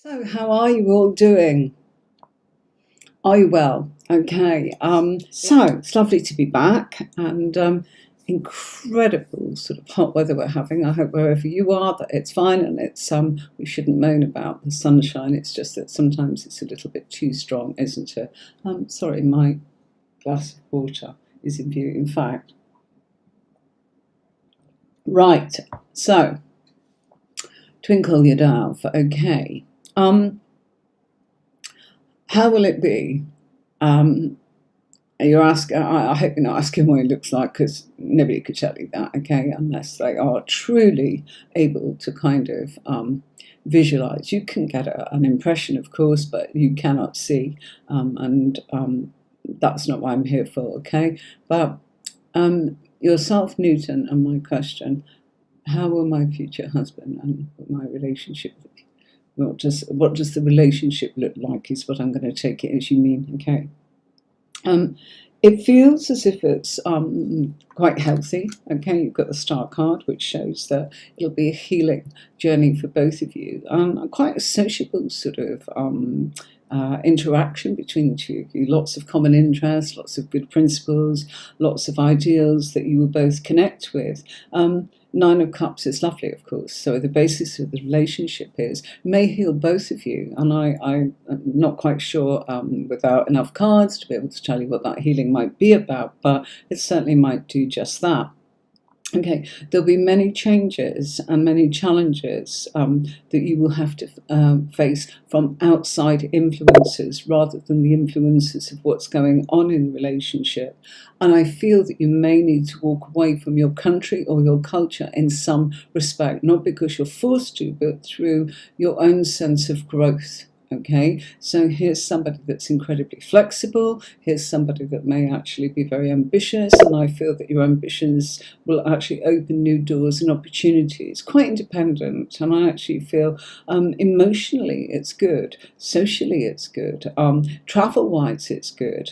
So, how are you all doing? Are you well? Okay. So it's lovely to be back, and incredible sort of hot weather we're having. I hope wherever you are that it's fine, and it's we shouldn't moan about the sunshine. It's just that sometimes it's a little bit too strong, isn't it? Sorry, my glass of water is in view. In fact, right. So, twinkle your dove. Okay. How will it be? Um, you're asking. I hope you're not asking what it looks like, because nobody could tell you that, okay, unless they are truly able to kind of visualize. You can get an impression, of course, but you cannot see, and that's not what I'm here for, okay? But yourself, Newton, and my question: how will my future husband and my relationship? What does the relationship look like? Is what I'm going to take it as you mean, okay? It feels as if it's quite healthy. Okay, you've got the Star card, which shows that it'll be a healing journey for both of you. Quite a sociable sort of interaction between the two of you. Lots of common interests, lots of good principles, lots of ideals that you will both connect with. Nine of Cups is lovely, of course. So the basis of the relationship may heal both of you. And I'm not quite sure without enough cards to be able to tell you what that healing might be about, but it certainly might do just that. Okay, there'll be many changes and many challenges that you will have to face from outside influences rather than the influences of what's going on in the relationship. And I feel that you may need to walk away from your country or your culture in some respect, not because you're forced to, but through your own sense of growth. Okay, so here's somebody that's incredibly flexible. Here's somebody that may actually be very ambitious, and I feel that your ambitions will actually open new doors and opportunities. Quite independent, and I actually feel emotionally it's good, socially it's good, travel-wise it's good.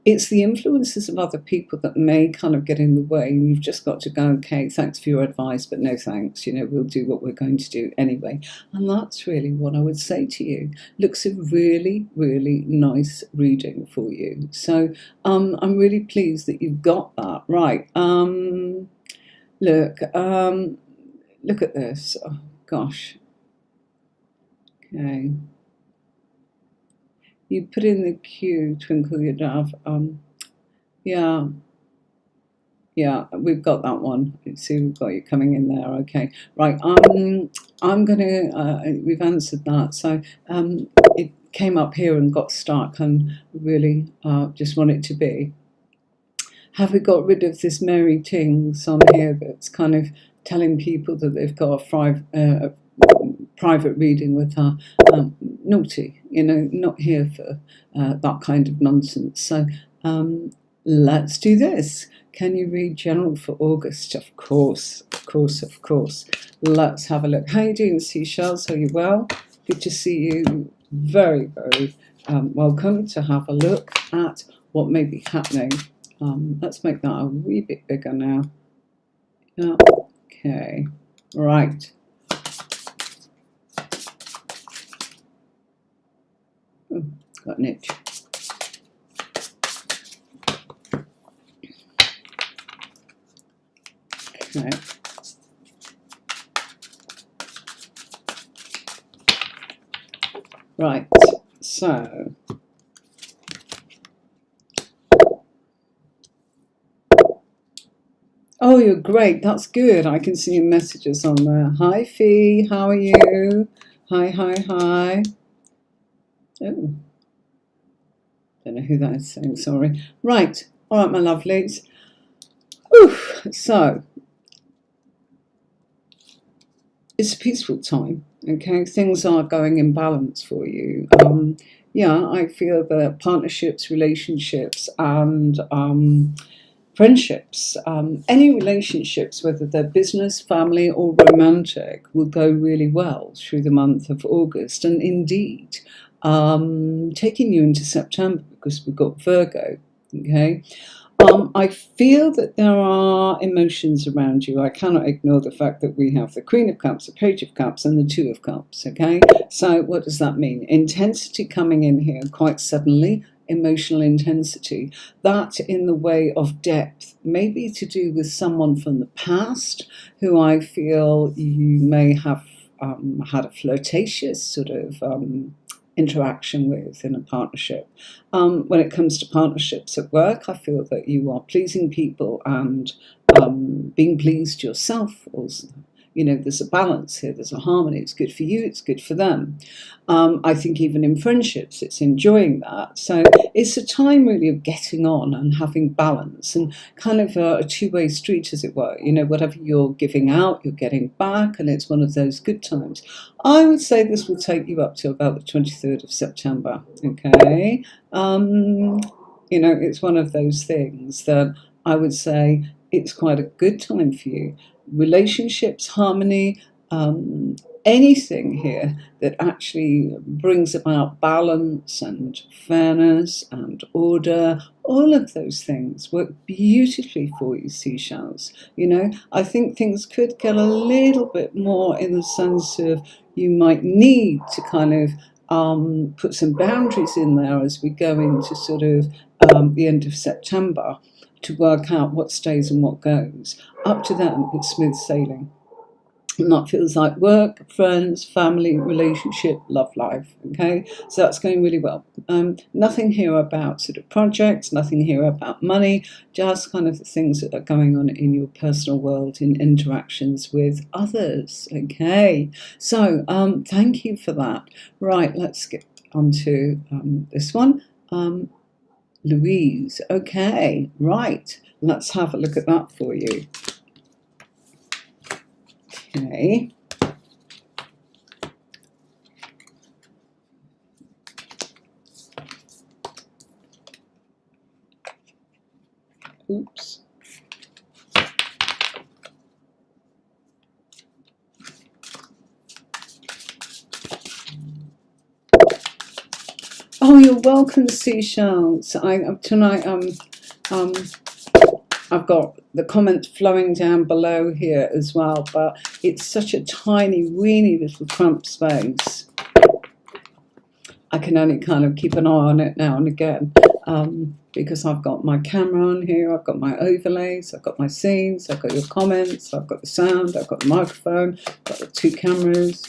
It's the influences of other people that may kind of get in the way, and you've just got to go, okay, thanks for your advice, but no thanks, we'll do what we're going to do anyway. And that's really what I would say to you. Looks a really, really nice reading for you. So I'm really pleased that you've got that. Right. Look at this. Oh, gosh. Okay. You put in the queue, Twinkle Your Dove. Yeah, we've got that one. See, we've got you coming in there. Okay, right. I'm gonna. We've answered that. So it came up here and got stuck, and really just want it to be. Have we got rid of this Mary Tings on here that's kind of telling people that they've got a private reading with her? Naughty, not here for that kind of nonsense. So let's do this. Can you read general for August? Of course, of course, of course. Let's have a look. How are you doing, Seashells? Are you well? Good to see you. Very, very welcome to have a look at what may be happening. Let's make that a wee bit bigger now. Okay, right. Oh, got an itch. Okay. Right, so oh, you're great. That's good. I can see your messages on there. Hi, Fee. How are you? Hi, hi, hi. Oh, don't know who that is saying. Sorry. Right. All right, my lovelies. Oof. So it's a peaceful time. Okay, things are going in balance for you. Yeah, I feel that partnerships, relationships, and friendships, any relationships, whether they're business, family, or romantic, will go really well through the month of August. And indeed, taking you into September, because we've got Virgo, okay? I feel that there are emotions around you. I cannot ignore the fact that we have the Queen of Cups, the Page of Cups, and the Two of Cups, okay? So what does that mean? Intensity coming in here quite suddenly, emotional intensity. That in the way of depth, maybe to do with someone from the past who I feel you may have had a flirtatious sort of interaction with in a partnership. When it comes to partnerships at work, I feel that you are pleasing people and being pleased yourself also. You know, there's a balance here, there's a harmony. It's good for you, it's good for them. I think even in friendships, it's enjoying that. So it's a time really of getting on and having balance and kind of a two-way street, as it were. You know, whatever you're giving out, you're getting back, and it's one of those good times. I would say this will take you up to about the 23rd of September, okay? You know, it's one of those things that I would say it's quite a good time for you. Relationships, harmony, anything here that actually brings about balance and fairness and order, all of those things work beautifully for you, seashells. You know, I think things could get a little bit more in the sense of you might need to kind of put some boundaries in there as we go into sort of the end of September to work out what stays and what goes. Up to then, it's smooth sailing. And that feels like work, friends, family, relationship, love life. Okay, so that's going really well. Nothing here about sort of projects, nothing here about money, just kind of the things that are going on in your personal world, in interactions with others. Okay, so thank you for that. Right, let's get on to this one. Louise. Okay, right. Let's have a look at that for you. Okay. Oops. Oh, you're welcome, seashells. Tonight I've got the comments flowing down below here as well, but it's such a tiny, weeny little cramped space. I can only kind of keep an eye on it now and again because I've got my camera on here, I've got my overlays, I've got my scenes, I've got your comments, I've got the sound, I've got the microphone, I've got the two cameras.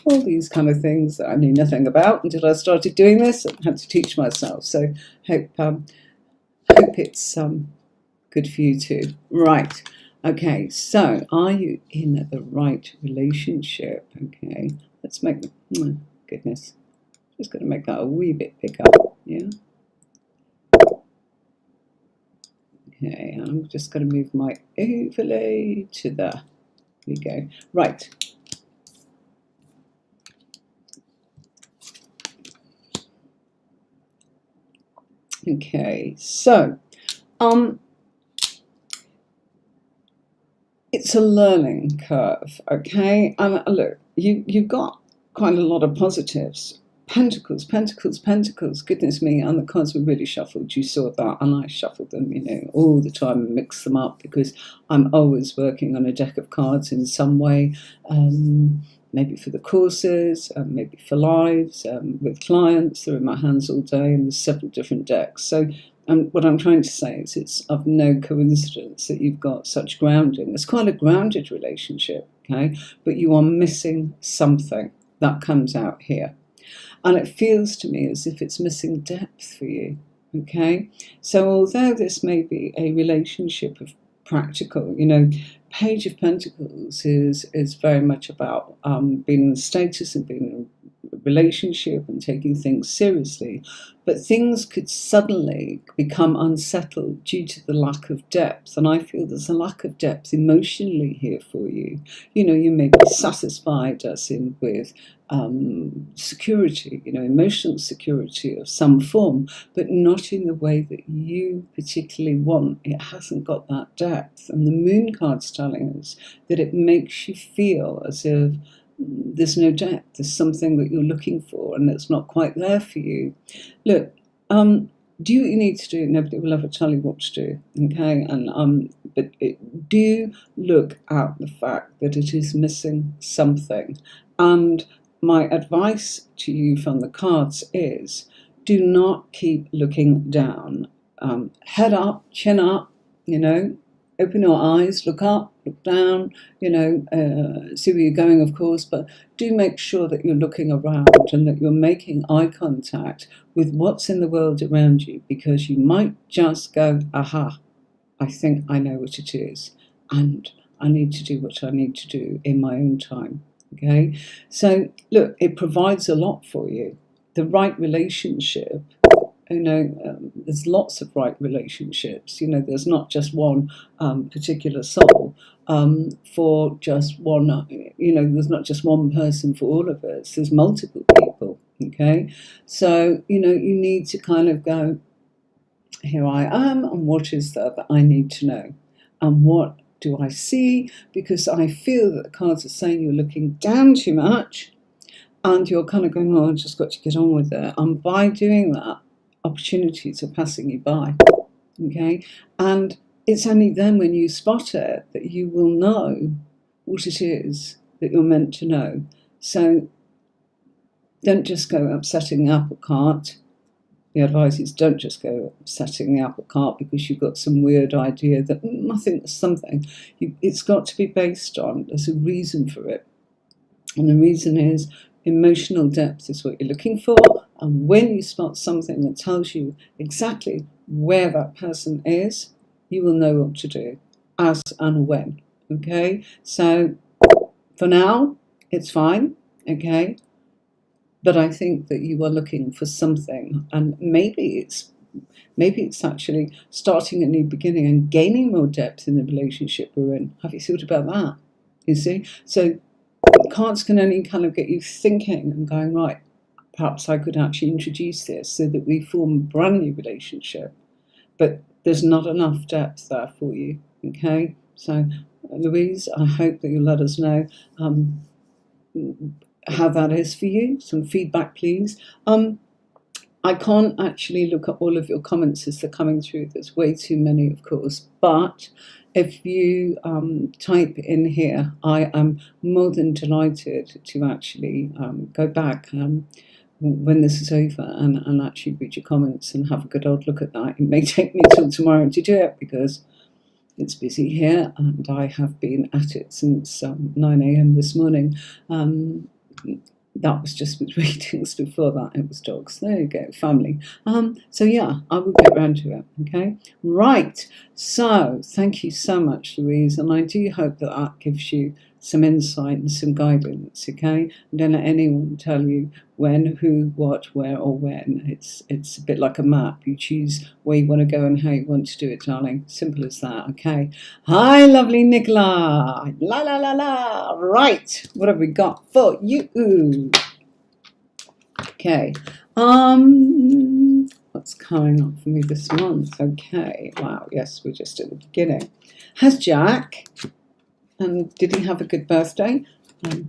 All these kind of things that I knew nothing about until I started doing this and had to teach myself. So hope it's good for you too. Right. Okay. So are you in the right relationship? Okay. Let's make the goodness. Just going to make that a wee bit bigger. Yeah. Okay. I'm just going to move my overlay to there. There we go. Right. Okay, so it's a learning curve, okay? And look, you've got quite a lot of positives. Pentacles, pentacles, pentacles, goodness me, and the cards were really shuffled. You saw that, and I shuffled them, you know, all the time and mixed them up because I'm always working on a deck of cards in some way. Maybe for the courses, maybe for lives, with clients. They're in my hands all day, and there's several different decks. So what I'm trying to say is it's of no coincidence that you've got such grounding. It's quite a grounded relationship, okay? But you are missing something. That comes out here. And it feels to me as if it's missing depth for you, okay? So although this may be a relationship of practical, you know, Page of Pentacles is very much about being in status and being in a relationship and taking things seriously. But things could suddenly become unsettled due to the lack of depth. And I feel there's a lack of depth emotionally here for you. You know, you may be satisfied as in with security, you know, emotional security of some form, but not in the way that you particularly want. It hasn't got that depth. And the moon card's telling us that it makes you feel as if there's no depth. There's something that you're looking for and it's not quite there for you. Look, do what you need to do. Nobody will ever tell you what to do, okay? Do look at the fact that it is missing something. And my advice to you from the cards is, do not keep looking down. Head up, chin up, open your eyes, look up, look down, see where you're going, of course, but do make sure that you're looking around and that you're making eye contact with what's in the world around you, because you might just go, aha, I think I know what it is, and I need to do what I need to do in my own time, okay? So, look, it provides a lot for you. The right relationship, there's lots of right relationships. There's not just one particular soul for just one. There's not just one person for all of us. There's multiple people. Okay, so you need to kind of go, here I am, and what is that I need to know, and what do I see? Because I feel that the cards are saying you're looking down too much, and you're kind of going, oh, I've just got to get on with it. And by doing that, opportunities are passing you by, okay? And it's only then when you spot it that you will know what it is that you're meant to know. So don't just go upsetting the apple cart. The advice is, don't just go upsetting the apple cart because you've got some weird idea that I think there's something. It's got to be based on, there's a reason for it. And the reason is, emotional depth is what you're looking for, and when you spot something that tells you exactly where that person is, you will know what to do, as and when, okay? So for now, it's fine, okay? But I think that you are looking for something, and maybe it's actually starting a new beginning and gaining more depth in the relationship we're in. Have you thought about that? You see? So cards can only kind of get you thinking and going, right, perhaps I could actually introduce this so that we form a brand new relationship. But there's not enough depth there for you, okay? So, Louise, I hope that you'll let us know how that is for you. Some feedback, please. I can't actually look at all of your comments as they're coming through. There's way too many, of course. But if you type in here, I am more than delighted to actually go back when this is over and actually read your comments and have a good old look at that. It may take me till tomorrow to do it because it's busy here and I have been at it since 9 a.m. this morning. That was just with readings. Before that it was dogs. There you go, family. So yeah, I will get round to it, okay? Right, so thank you so much, Louise, and I do hope that that gives you some insight and some guidance, okay? Don't let anyone tell you when, who, what, where, or when. It's a bit like a map. You choose where you want to go and how you want to do it, darling. Simple as that, okay? Hi, lovely Nicola. La, la, la, la. Right, what have we got for you? Okay. What's coming up for me this month? Okay. Wow, yes, we're just at the beginning. Has Jack... and did he have a good birthday? I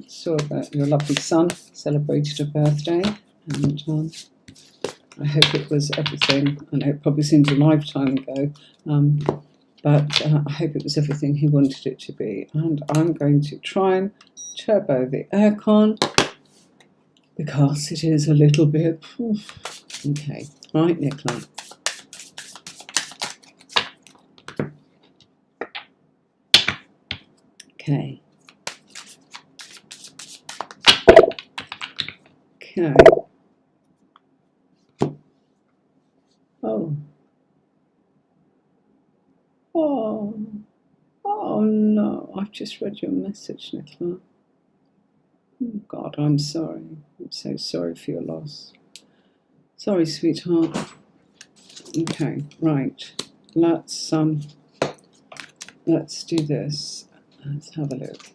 saw that your lovely son celebrated a birthday, and I hope it was everything. I know it probably seems a lifetime ago, but I hope it was everything he wanted it to be. And I'm going to try and turbo the aircon because it is a little bit... Okay, right, Nicola. Okay. Okay. Oh. Oh. Oh no, I've just read your message, Nicola. Oh God, I'm sorry. I'm so sorry for your loss. Sorry, sweetheart. Okay, right. Let's do this. Let's have a look.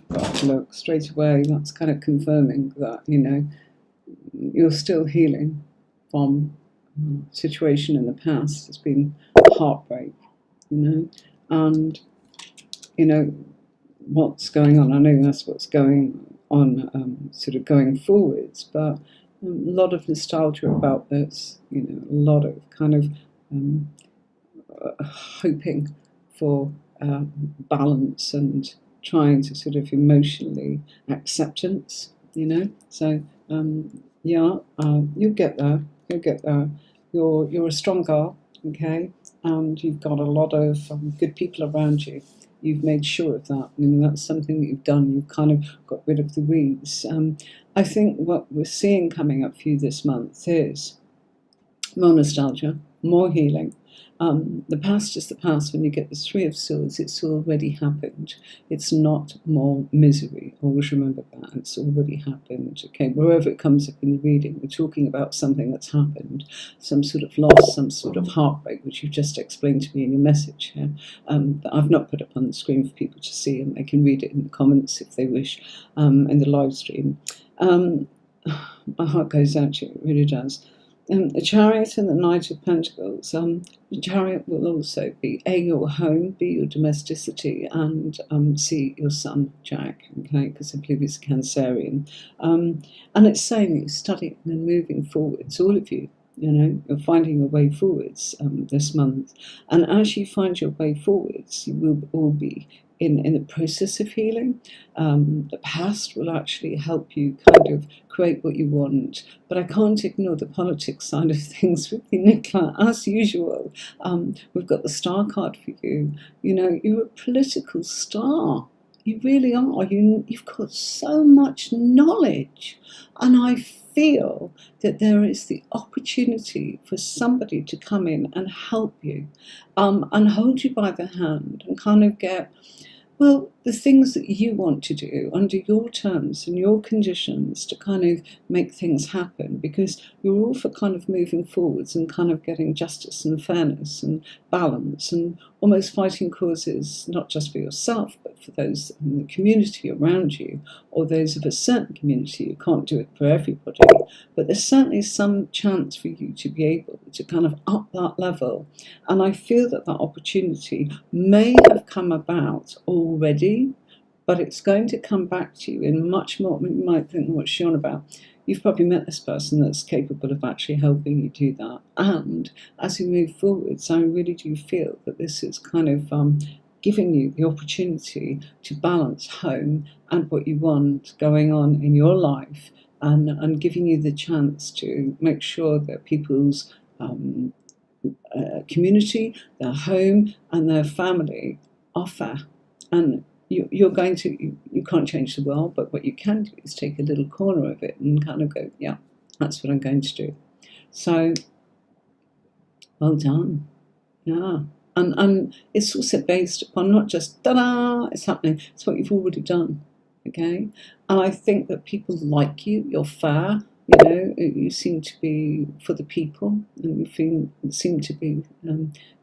God, look, straight away, that's kind of confirming that, you're still healing from a situation in the past. It's been heartbreak, and, what's going on. I know that's what's going on, sort of going forwards, but, A lot of nostalgia about this, you know, a lot of kind of um, hoping for balance and trying to sort of emotionally acceptance, you know. So yeah, you'll get there. You'll get there. You're a strong girl, okay, and you've got a lot of good people around you. You've made sure of that. I mean, that's something that you've done. You've kind of got rid of the weeds. I think what we're seeing coming up for you this month is more nostalgia, more healing. The past is the past. When you get the Three of Swords, it's already happened. It's not more misery. Always remember that. It's already happened. Okay, wherever it comes up in the reading, we're talking about something that's happened, some sort of loss, some sort of heartbreak, which you've just explained to me in your message here, that I've not put up on the screen for people to see, and they can read it in the comments if they wish, in the live stream. My heart goes out to you, it really does. The Chariot and the Knight of Pentacles. The Chariot will also be A, your home, B, your domesticity, and C, your son, Jack, okay, because I believe he's a Cancerian. And it's saying that you're studying and moving forwards, all of you. You know, you're finding your way forwards this month. And as you find your way forwards, you will all be in the process of healing. The past will actually help you kind of create what you want. But I can't ignore the politics side of things with you, Nicola, as usual. We've got the star card for you. You know, you're a political star. You really are. You've got so much knowledge. And I feel that there is the opportunity for somebody to come in and help you and hold you by the hand and kind of get, well, the things that you want to do under your terms and your conditions to kind of make things happen, because you're all for kind of moving forwards and kind of getting justice and fairness and balance and almost fighting causes, not just for yourself, but for those in the community around you or those of a certain community. You can't do it for everybody, but there's certainly some chance for you to be able to kind of up that level. And I feel that that opportunity may have come about already, but it's going to come back to you in much more. You might think, what's she on about? You've probably met this person that's capable of actually helping you do that. And as you move forwards, I really do feel that this is kind of giving you the opportunity to balance home and what you want going on in your life, and giving you the chance to make sure that people's community, their home, and their family are fair. And you're going to, you can't change the world, but what you can do is take a little corner of it and kind of go, yeah, that's what I'm going to do. So, well done. Yeah. And it's also based upon not just, ta-da, it's happening, it's what you've already done, okay? And I think that people like you, you're fair, you know, you seem to be for the people, and you seem to be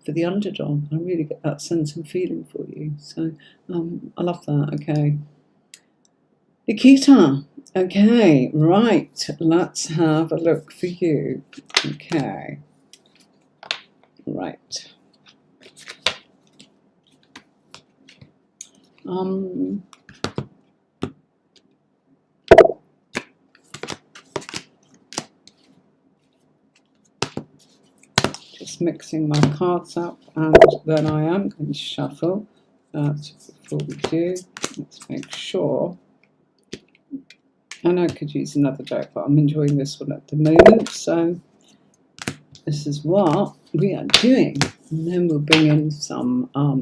for the underdog. I really get that sense and feeling for you. So I love that, okay. Nikita, okay, right, let's have a look for you, okay, right. Just mixing my cards up, and then I am going to shuffle. Before we do, let's make sure. I know I could use another deck, but I'm enjoying this one at the moment, so this is what we are doing. And then we'll bring in some, I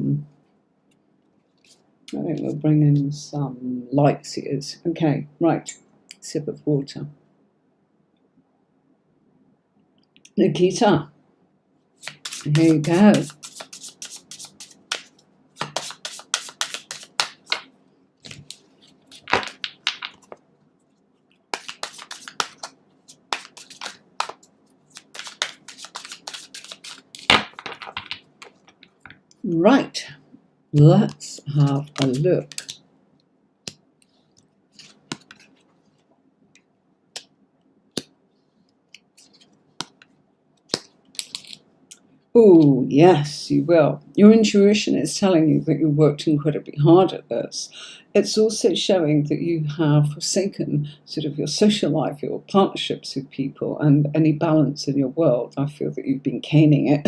think we'll bring in some light seers. Okay, right, sip of water. Nikita, here you go. Right, let's have a look. Oh, yes, you will. Your intuition is telling you that you worked incredibly hard at this. It's also showing that you have forsaken sort of your social life, your partnerships with people, and any balance in your world. I feel that you've been caning it.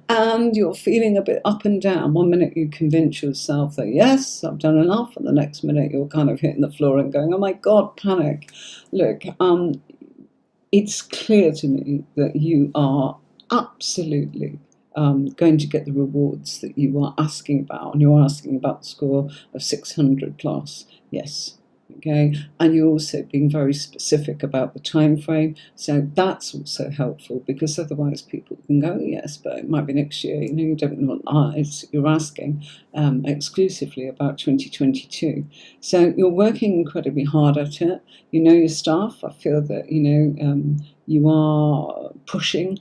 And you're feeling a bit up and down. One minute you convince yourself that, yes, I've done enough. And the next minute you're kind of hitting the floor and going, oh my God, panic. Look, it's clear to me that you are absolutely going to get the rewards that you are asking about, and you're asking about the score of 600 plus. Yes. Okay, and you're also being very specific about the time frame, so that's also helpful, because otherwise people can go, yes, but it might be next year. You don't want that. You're asking exclusively about 2022. So you're working incredibly hard at it. You know your stuff. I feel that you are pushing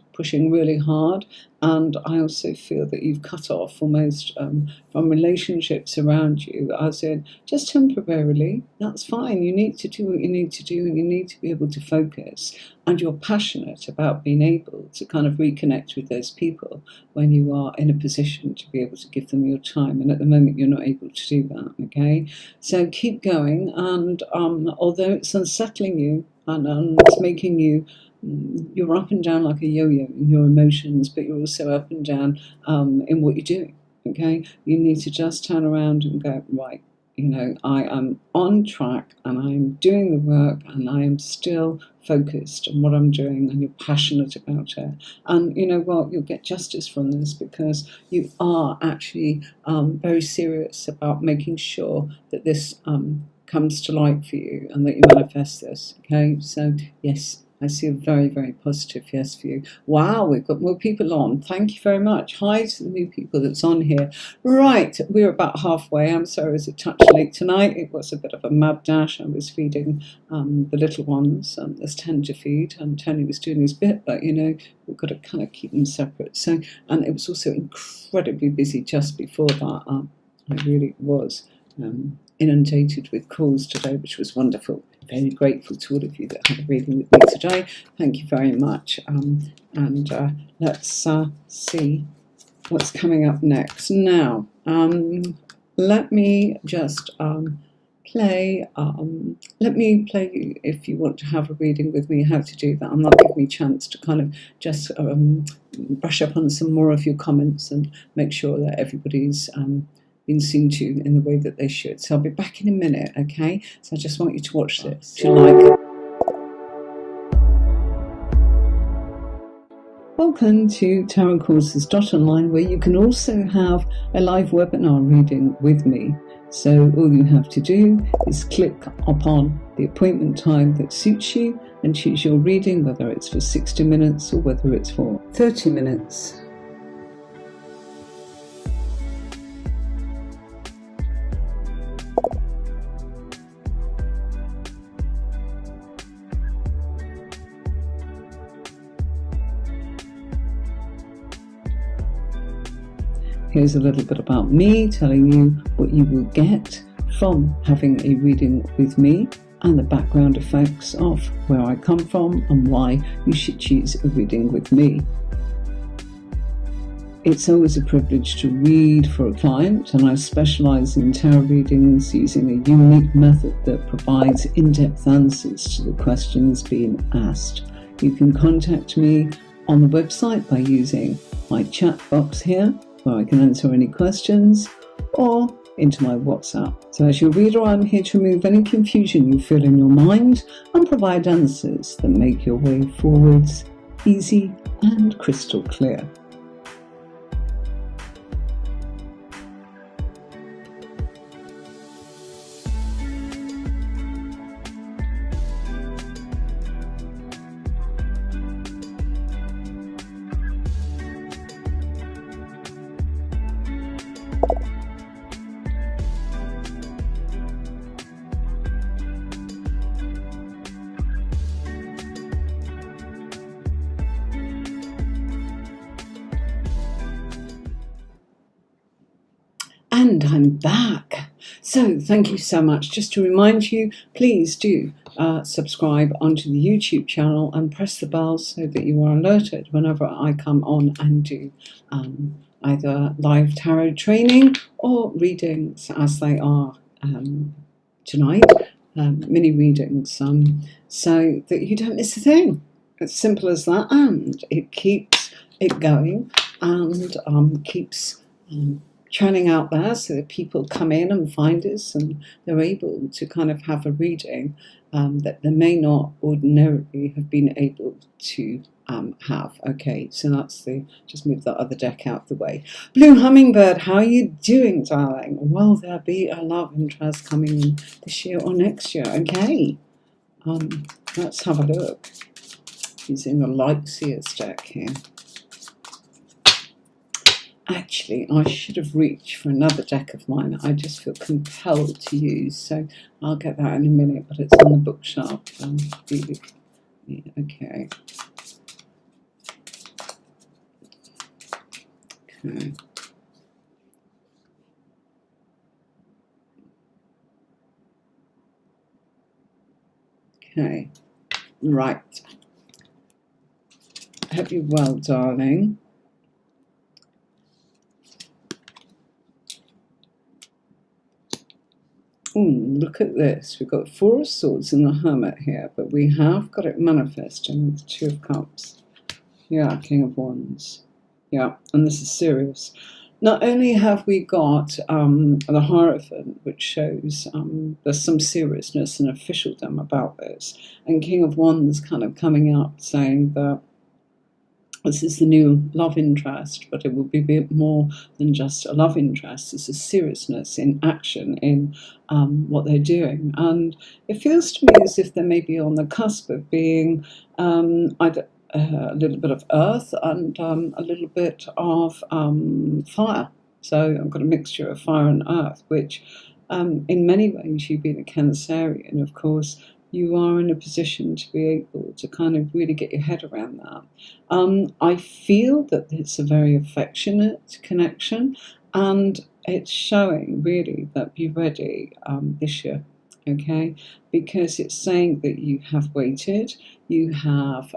really hard, and I also feel that you've cut off almost from relationships around you, as in just temporarily. That's fine. You need to do what you need to do, and you need to be able to focus. And you're passionate about being able to kind of reconnect with those people when you are in a position to be able to give them your time. And at the moment, you're not able to do that. Okay, so keep going. And although it's unsettling you and it's making you, you're up and down like a yo-yo in your emotions, but you're also up and down in what you're doing. Okay, you need to just turn around and go, right, I am on track, and I'm doing the work, and I am still focused on what I'm doing, and you're passionate about it. And you know what? You'll get justice from this, because you are actually very serious about making sure that this comes to light for you, and that you manifest this. Okay, so yes, I see a very, very positive yes for you. Wow, we've got more people on. Thank you very much. Hi to the new people that's on here. Right, we're about halfway. I'm sorry it was a touch late tonight. It was a bit of a mad dash. I was feeding the little ones. There's 10 to feed, and Tony was doing his bit, but we've got to kind of keep them separate. So, and it was also incredibly busy just before that. I really was inundated with calls today, which was wonderful. Very grateful to all of you that had a reading with me today. Thank you very much. And let's see what's coming up next. Now, let me just play. Let me play you, if you want to have a reading with me, how to do that. And that'll give me a chance to kind of just brush up on some more of your comments and make sure that everybody's been seen to in the way that they should. So I'll be back in a minute, okay? So I just want you to watch this. Do you like it? Welcome to tarotcourses.online, where you can also have a live webinar reading with me. So all you have to do is click upon the appointment time that suits you and choose your reading, whether it's for 60 minutes or whether it's for 30 minutes. Here's a little bit about me, telling you what you will get from having a reading with me, and the background effects of where I come from and why you should choose a reading with me. It's always a privilege to read for a client, and I specialise in tarot readings using a unique method that provides in-depth answers to the questions being asked. You can contact me on the website by using my chat box here, where I can answer any questions, or into my WhatsApp. So as your reader, I'm here to remove any confusion you feel in your mind and provide answers that make your way forwards easy and crystal clear. And I'm back. So thank you so much. Just to remind you, please do subscribe onto the YouTube channel and press the bell so that you are alerted whenever I come on and do either live tarot training or readings, as they are tonight, mini readings, so that you don't miss a thing. It's simple as that, and it keeps it going and keeps churning out there so that people come in and find us and they're able to kind of have a reading that they may not ordinarily have been able to have. Okay, so that's just move that other deck out the way. Blue Hummingbird, how are you doing, darling? Will there be a love interest coming in this year or next year? Okay, let's have a look. Using the Light Seers deck here. Actually, I should have reached for another deck of mine. I just feel compelled to use, so I'll get that in a minute, but it's on the bookshelf. Okay. Okay. Okay. Right. I hope you're well, darling. Look at this. We've got Four of Swords and the Hermit here, but we have got it manifesting with Two of Cups. Yeah, King of Wands. Yeah, and this is serious. Not only have we got the Hierophant, which shows there's some seriousness and officialdom about this, and King of Wands kind of coming up saying that this is the new love interest, but it will be a bit more than just a love interest. There's a seriousness in action in what they're doing. And it feels to me as if they may be on the cusp of being either a little bit of earth and a little bit of fire. So I've got a mixture of fire and earth, which in many ways, you being a Cancerian, of course, you are in a position to be able to kind of really get your head around that. I feel that it's a very affectionate connection, and it's showing really that be ready this year, okay? Because it's saying that you have waited, you have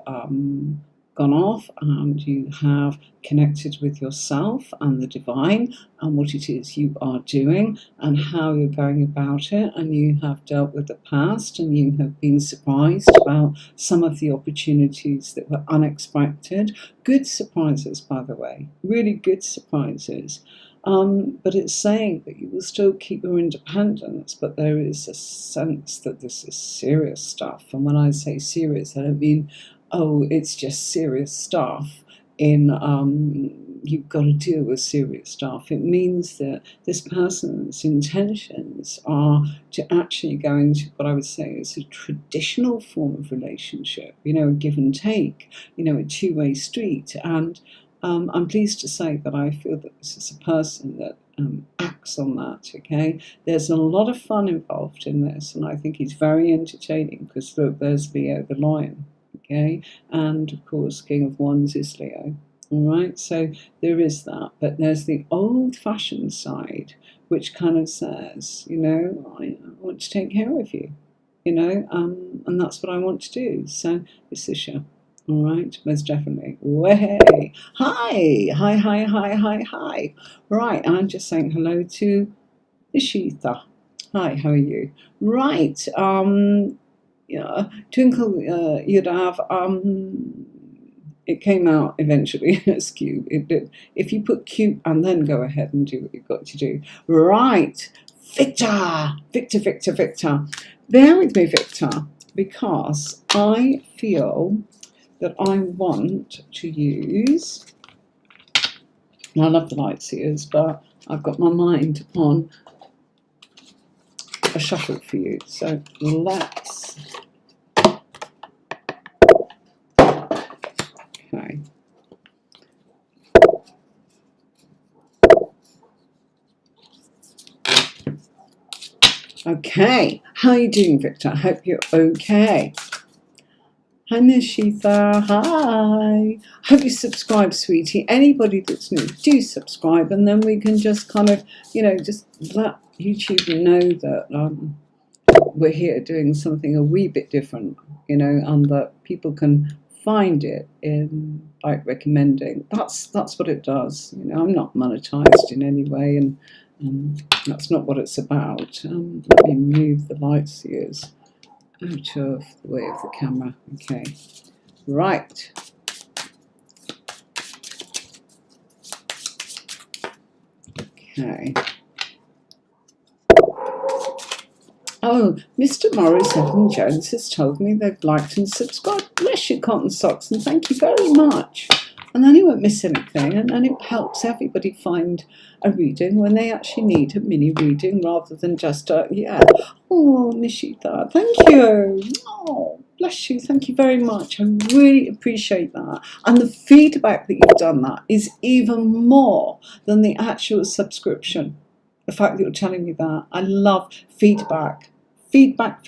gone off, and you have connected with yourself and the divine and what it is you are doing and how you're going about it, and you have dealt with the past, and you have been surprised about some of the opportunities that were unexpected. Good surprises, by the way, really good surprises. But it's saying that you will still keep your independence, but there is a sense that this is serious stuff. And when I say serious, I don't mean, oh, it's just serious stuff in you've got to deal with serious stuff. It means that this person's intentions are to actually go into what I would say is a traditional form of relationship, a give and take, a two-way street. And I'm pleased to say that I feel that this is a person that acts on that, okay? There's a lot of fun involved in this, and I think he's very entertaining because, look, there's Leo the lion, okay? And, of course, King of Wands is Leo, all right? So there is that. But there's the old-fashioned side, which kind of says, I want to take care of you, and that's what I want to do. So it's this year. All right, most definitely. Way. Hi. Right, I'm just saying hello to Ishita. Hi, how are you? Right, yeah, Twinkle, you'd have, it came out eventually as Q. It did. If you put Q and then go ahead and do what you've got to do. Right, Victor. Bear with me, Victor, because I feel that I want to use, and I love the Light Seers, but I've got my mind upon a shuffle for you. So let's, okay. Okay, how are you doing, Victor? I hope you're okay. Hi Nishita, hi. Hope you subscribe, sweetie. Anybody that's new, do subscribe, and then we can just kind of, just let YouTube know that we're here doing something a wee bit different, and that people can find it in like recommending. That's what it does. I'm not monetized in any way, and that's not what it's about. Let me move the lights here out of the way of the camera. Okay, right. Okay. Oh, Mr. Morris Evan Jones has told me they've liked and subscribed. Bless you, Cotton Socks, and thank you very much. And then you won't miss anything, and it helps everybody find a reading when they actually need a mini reading rather than just Oh, Nishita, thank you. Oh, bless you, thank you very much. I really appreciate that. And the feedback that you've done that is even more than the actual subscription. The fact that you're telling me that. I love feedback. Feedback.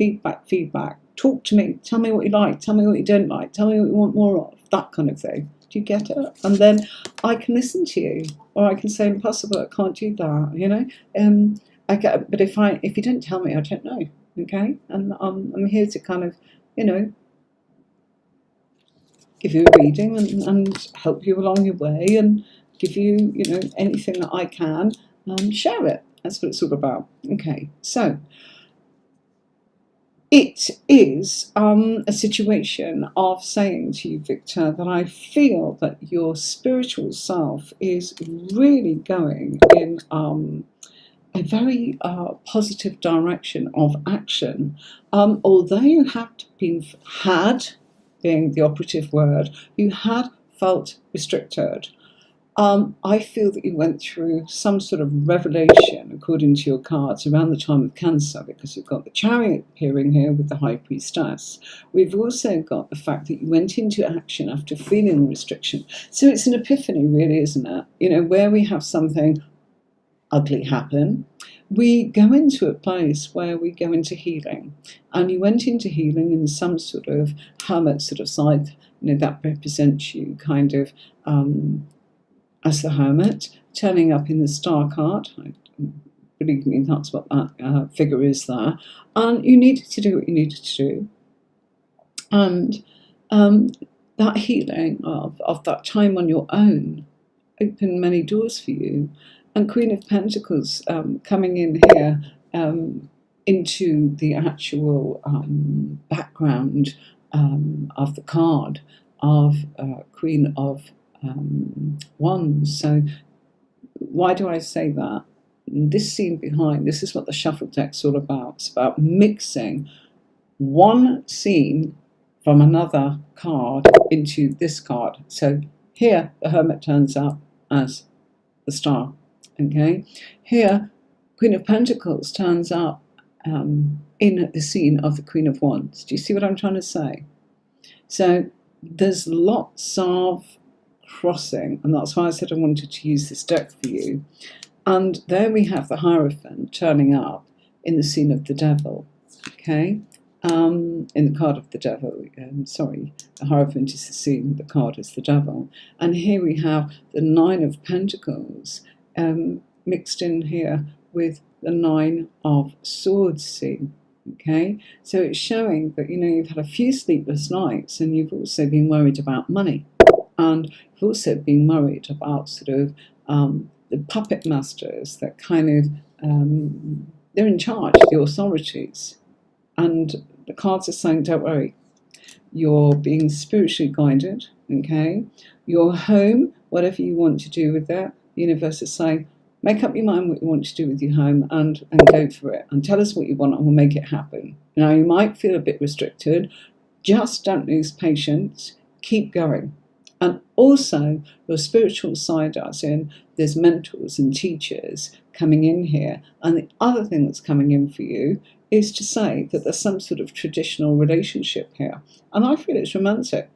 Talk to me. Tell me what you like. Tell me what you don't like. Tell me what you want more of. That kind of thing. Do you get it? And then I can listen to you, or I can say impossible. I can't do that. I get. But if you don't tell me, I don't know. Okay. And I'm here to kind of, give you a reading and help you along your way and give you, anything that I can. Share it. That's what it's all about. Okay. So. It is a situation of saying to you, Victor, that I feel that your spiritual self is really going in a very positive direction of action. Although you had being the operative word, you had felt restricted. I feel that you went through some sort of revelation, according to your cards, around the time of Cancer, because we've got the Chariot appearing here with the High Priestess. We've also got the fact that you went into action after feeling restriction. So it's an epiphany, really, isn't it? Where we have something ugly happen, we go into a place where we go into healing. And you went into healing in some sort of hermit sort of side, that represents you kind of as the Hermit, turning up in the Star card. Believe me, that's what that figure is there. And you needed to do what you needed to do. And that healing of that time on your own opened many doors for you. And Queen of Pentacles coming in here into the actual background of the card of Queen of Wands. So why do I say that? This scene behind, this is what the shuffle deck's all about. It's about mixing one scene from another card into this card. So here the Hermit turns up as the Star. Okay, here Queen of Pentacles turns up in the scene of the Queen of Wands. Do you see what I'm trying to say? So there's lots of crossing, and that's why I said I wanted to use this deck for you. And there we have the Hierophant turning up in the scene of the Devil. Okay, in the card of the Devil. The Hierophant is the scene, the card is the Devil. And here we have the Nine of Pentacles mixed in here with the Nine of Swords scene. Okay, so it's showing that you've had a few sleepless nights, and you've also been worried about money, and you've also been worried about sort of the puppet masters that kind of they're in charge, the authorities. And the cards are saying, don't worry, you're being spiritually guided. Okay, your home, whatever you want to do with that, the universe is saying, make up your mind what you want to do with your home and go for it. And tell us what you want and we'll make it happen. Now, you might feel a bit restricted. Just don't lose patience. Keep going. And also, your spiritual side, as in there's mentors and teachers coming in here. And the other thing that's coming in for you is to say that there's some sort of traditional relationship here. And I feel it's romantic.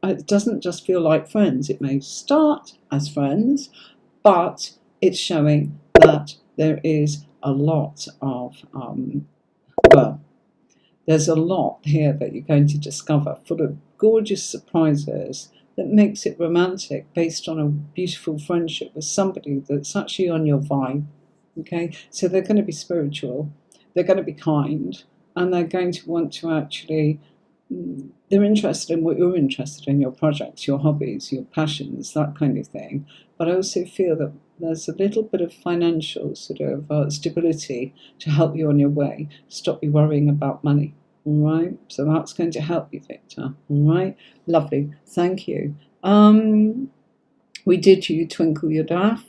It doesn't just feel like friends. It may start as friends, but it's showing that there is a lot of, there's a lot here that you're going to discover full of gorgeous surprises that makes it romantic based on a beautiful friendship with somebody that's actually on your vibe. Okay, so they're going to be spiritual, they're going to be kind, and they're going to want to actually, they're interested in what you're interested in, your projects, your hobbies, your passions, that kind of thing. But I also feel that there's a little bit of financial sort of stability to help you on your way, stop you worrying about money. All right, so that's going to help you, Victor. All right, lovely, thank you. We did you Twinkle Your Daff.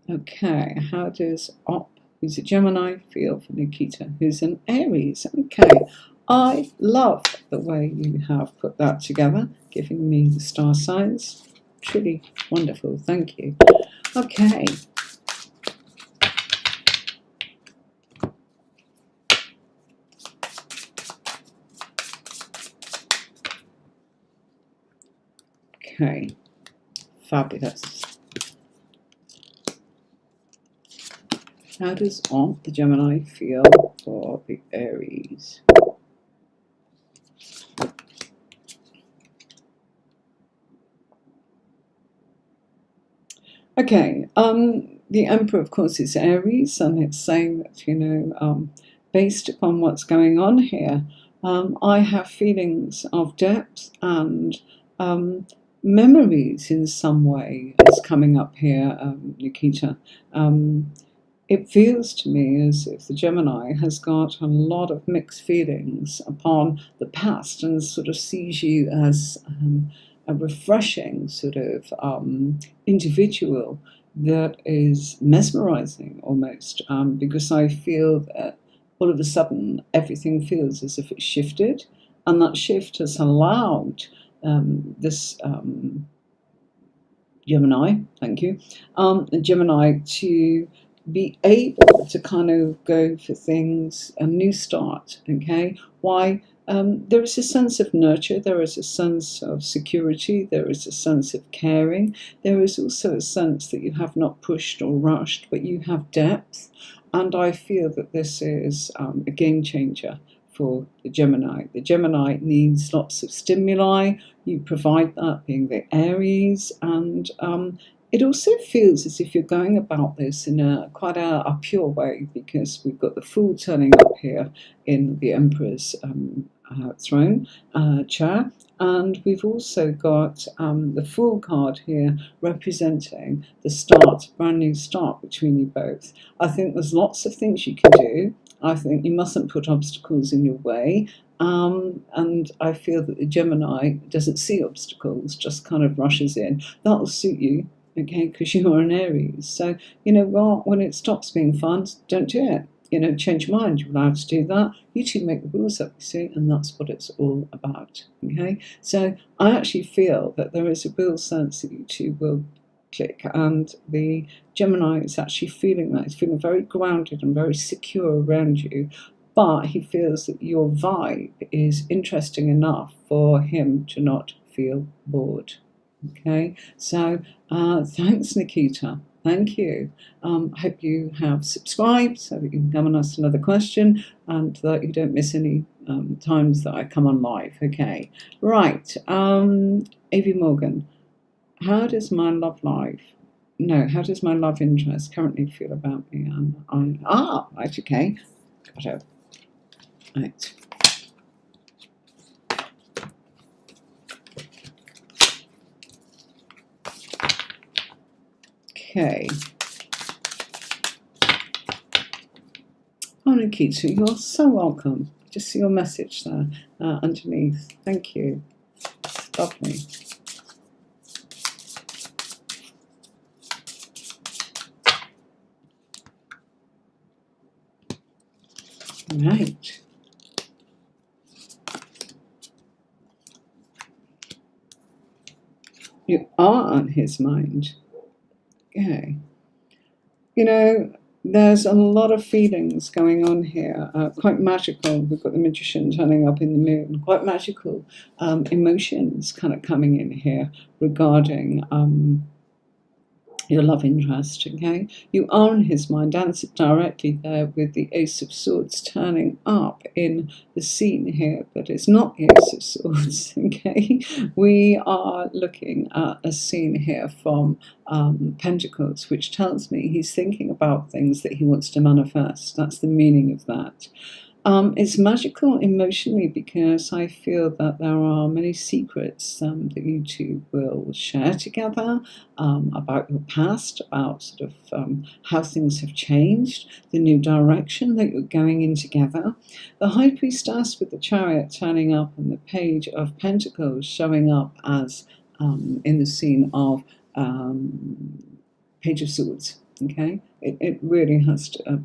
Okay, how does Op, who's a Gemini, feel for Nikita, who's an Aries? Okay, I love the way you have put that together, giving me the star signs. Truly wonderful, thank you. Okay. Okay, fabulous. How does Op, the Gemini, feel for the Aries? Okay, the Emperor, of course, is Aries, and it's saying that, based upon what's going on here, I have feelings of depth and memories in some way is coming up here, Nikita. It feels to me as if the Gemini has got a lot of mixed feelings upon the past and sort of sees you as a refreshing sort of individual that is mesmerizing almost, because I feel that all of a sudden everything feels as if it's shifted, and that shift has allowed this Gemini, thank you, Gemini to be able to kind of go for things, a new start, okay? Why? There is a sense of nurture, there is a sense of security, there is a sense of caring, there is also a sense that you have not pushed or rushed, but you have depth, and I feel that this is a game changer for the Gemini. The Gemini needs lots of stimuli, you provide that, being the Aries, and it also feels as if you're going about this in quite a pure way, because we've got the Fool turning up here in the Emperor's throne chair, and we've also got the Fool card here representing the start, brand new start between you both. I think there's lots of things you can do. I think you mustn't put obstacles in your way. And I feel that the Gemini doesn't see obstacles, just kind of rushes in. That'll suit you, okay, because you are an Aries. So, when it stops being fun, don't do it. Change your mind. You're allowed to do that. You two make the rules up, you see, and that's what it's all about, okay? So I actually feel that there is a real sense that you two will click, and the Gemini is actually feeling that. He's feeling very grounded and very secure around you, but he feels that your vibe is interesting enough for him to not feel bored. Okay, so thanks, Nikita. Thank you. I hope you have subscribed so that you can come and ask another question and that you don't miss any times that I come on live. Okay, right. Avi Morgan, how does my love life? No, how does my love interest currently feel about me? Right, okay. Got it. Right. Okay. Oh, Nikita, you're so welcome. Just see your message there underneath. Thank you. It's lovely. Right. You are on his mind. Okay. There's a lot of feelings going on here, quite magical. We've got the Magician turning up in the moon, quite magical emotions kind of coming in here regarding your love interest, okay? You are in his mind, and it's directly there with the Ace of Swords turning up in the scene here, but it's not the Ace of Swords, okay? We are looking at a scene here from Pentacles, which tells me he's thinking about things that he wants to manifest. That's the meaning of that. It's magical emotionally because I feel that there are many secrets that you two will share together about your past, about sort of how things have changed, the new direction that you're going in together. The High Priestess with the Chariot turning up and the Page of Pentacles showing up as in the scene of Page of Swords. Okay, it really has to.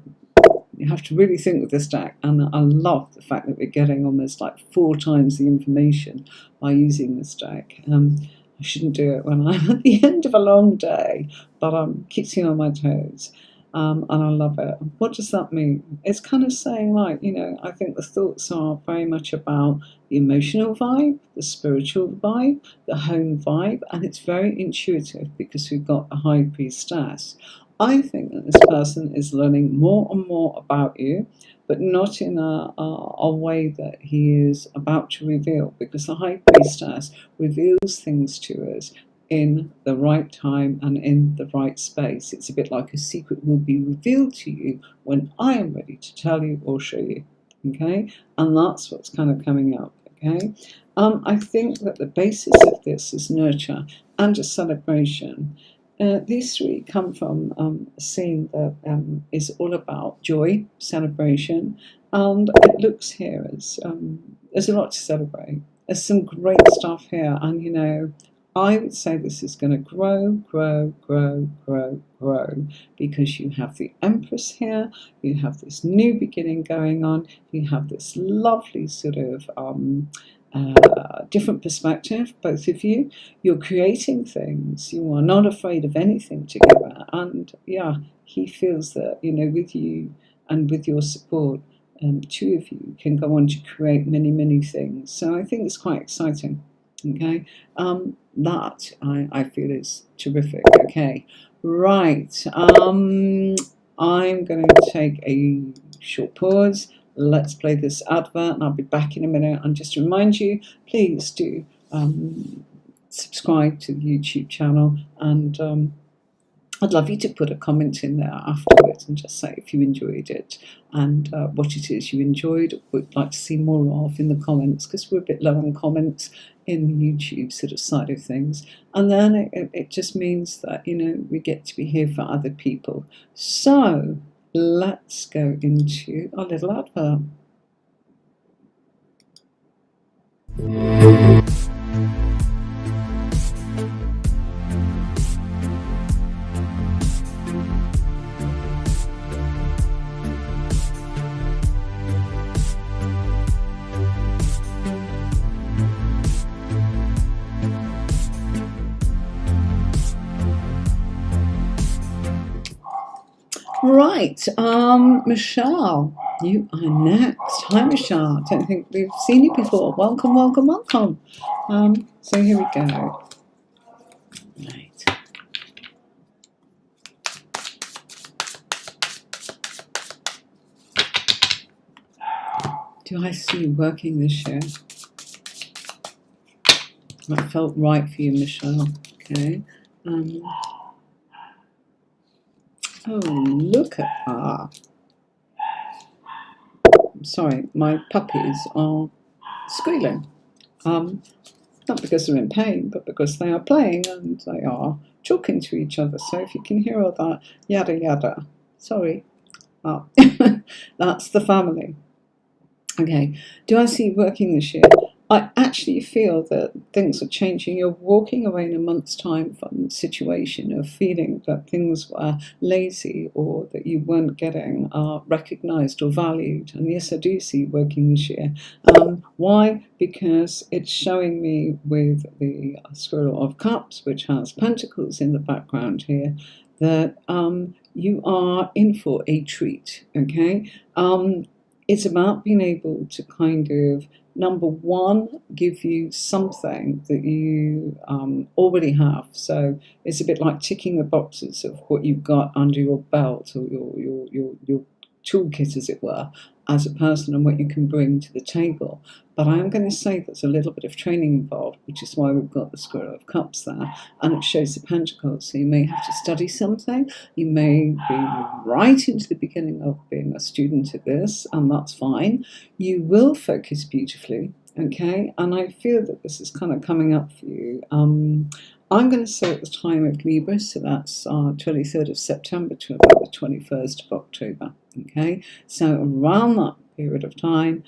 You have to really think with this deck, and I love the fact that we're getting almost like 4 times the information by using this deck. I shouldn't do it when I'm at the end of a long day, but keeps me on my toes, and I love it. What does that mean? It's kind of saying, like, you know, I think the thoughts are very much about the emotional vibe, the spiritual vibe, the home vibe, and it's very intuitive because we've got a High Priestess. I think that this person is learning more and more about you, but not in a way that he is about to reveal, because the High Priestess reveals things to us in the right time and in the right space. It's a bit like a secret will be revealed to you when I am ready to tell you or show you, okay? And that's what's kind of coming up, okay? I think that the basis of this is nurture and a celebration. These 3 come from a scene that is all about joy, celebration, and it looks here as there's a lot to celebrate. There's some great stuff here, and you know, I would say this is going to grow, grow, grow, grow, grow, because you have the Empress here, you have this new beginning going on, you have this lovely sort of different perspective, both of you. You're creating things. You are not afraid of anything together. And yeah, he feels that, you know, with you and with your support, 2 of you can go on to create many, many things. So I think it's quite exciting. Okay, that I feel is terrific. Okay, right. I'm going to take a short pause. Let's play this advert, and I'll be back in a minute. And just to remind you, please do subscribe to the YouTube channel, and I'd love you to put a comment in there afterwards and just say if you enjoyed it and what it is you enjoyed, would like to see more of in the comments, because we're a bit low on comments in the YouTube sort of side of things. And then it just means that, you know, we get to be here for other people. So let's go into our little advert. Right, Michelle, you are next. Hi, Michelle. I don't think we've seen you before. Welcome, welcome, welcome. So here we go. Right. Do I see you working this year? That felt right for you, Michelle. Okay. Oh, look at her. Sorry, my puppies are squealing. Not because they're in pain, but because they are playing and they are talking to each other. So if you can hear all that yada yada, sorry. That's the family. Okay, do I see you working this year? I actually feel that things are changing. You're walking away in a month's time from the situation of feeling that things were lazy or that you weren't getting recognised or valued. And yes, I do see you working this year. Why? Because it's showing me with the Squirrel of Cups, which has Pentacles in the background here, that you are in for a treat, okay? It's about being able to kind of number one, give you something that you already have. So it's a bit like ticking the boxes of what you've got under your belt, or your toolkit, as it were, as a person, and what you can bring to the table. But I am going to say there's a little bit of training involved, which is why we've got the Squirrel of Cups there, and it shows the Pentacles. So you may have to study something. You may be right into the beginning of being a student at this, and that's fine. You will focus beautifully, okay? And I feel that this is kind of coming up for you. I'm going to say at the time of Libra, so that's 23rd of September to about the 21st of October, okay? So around that period of time,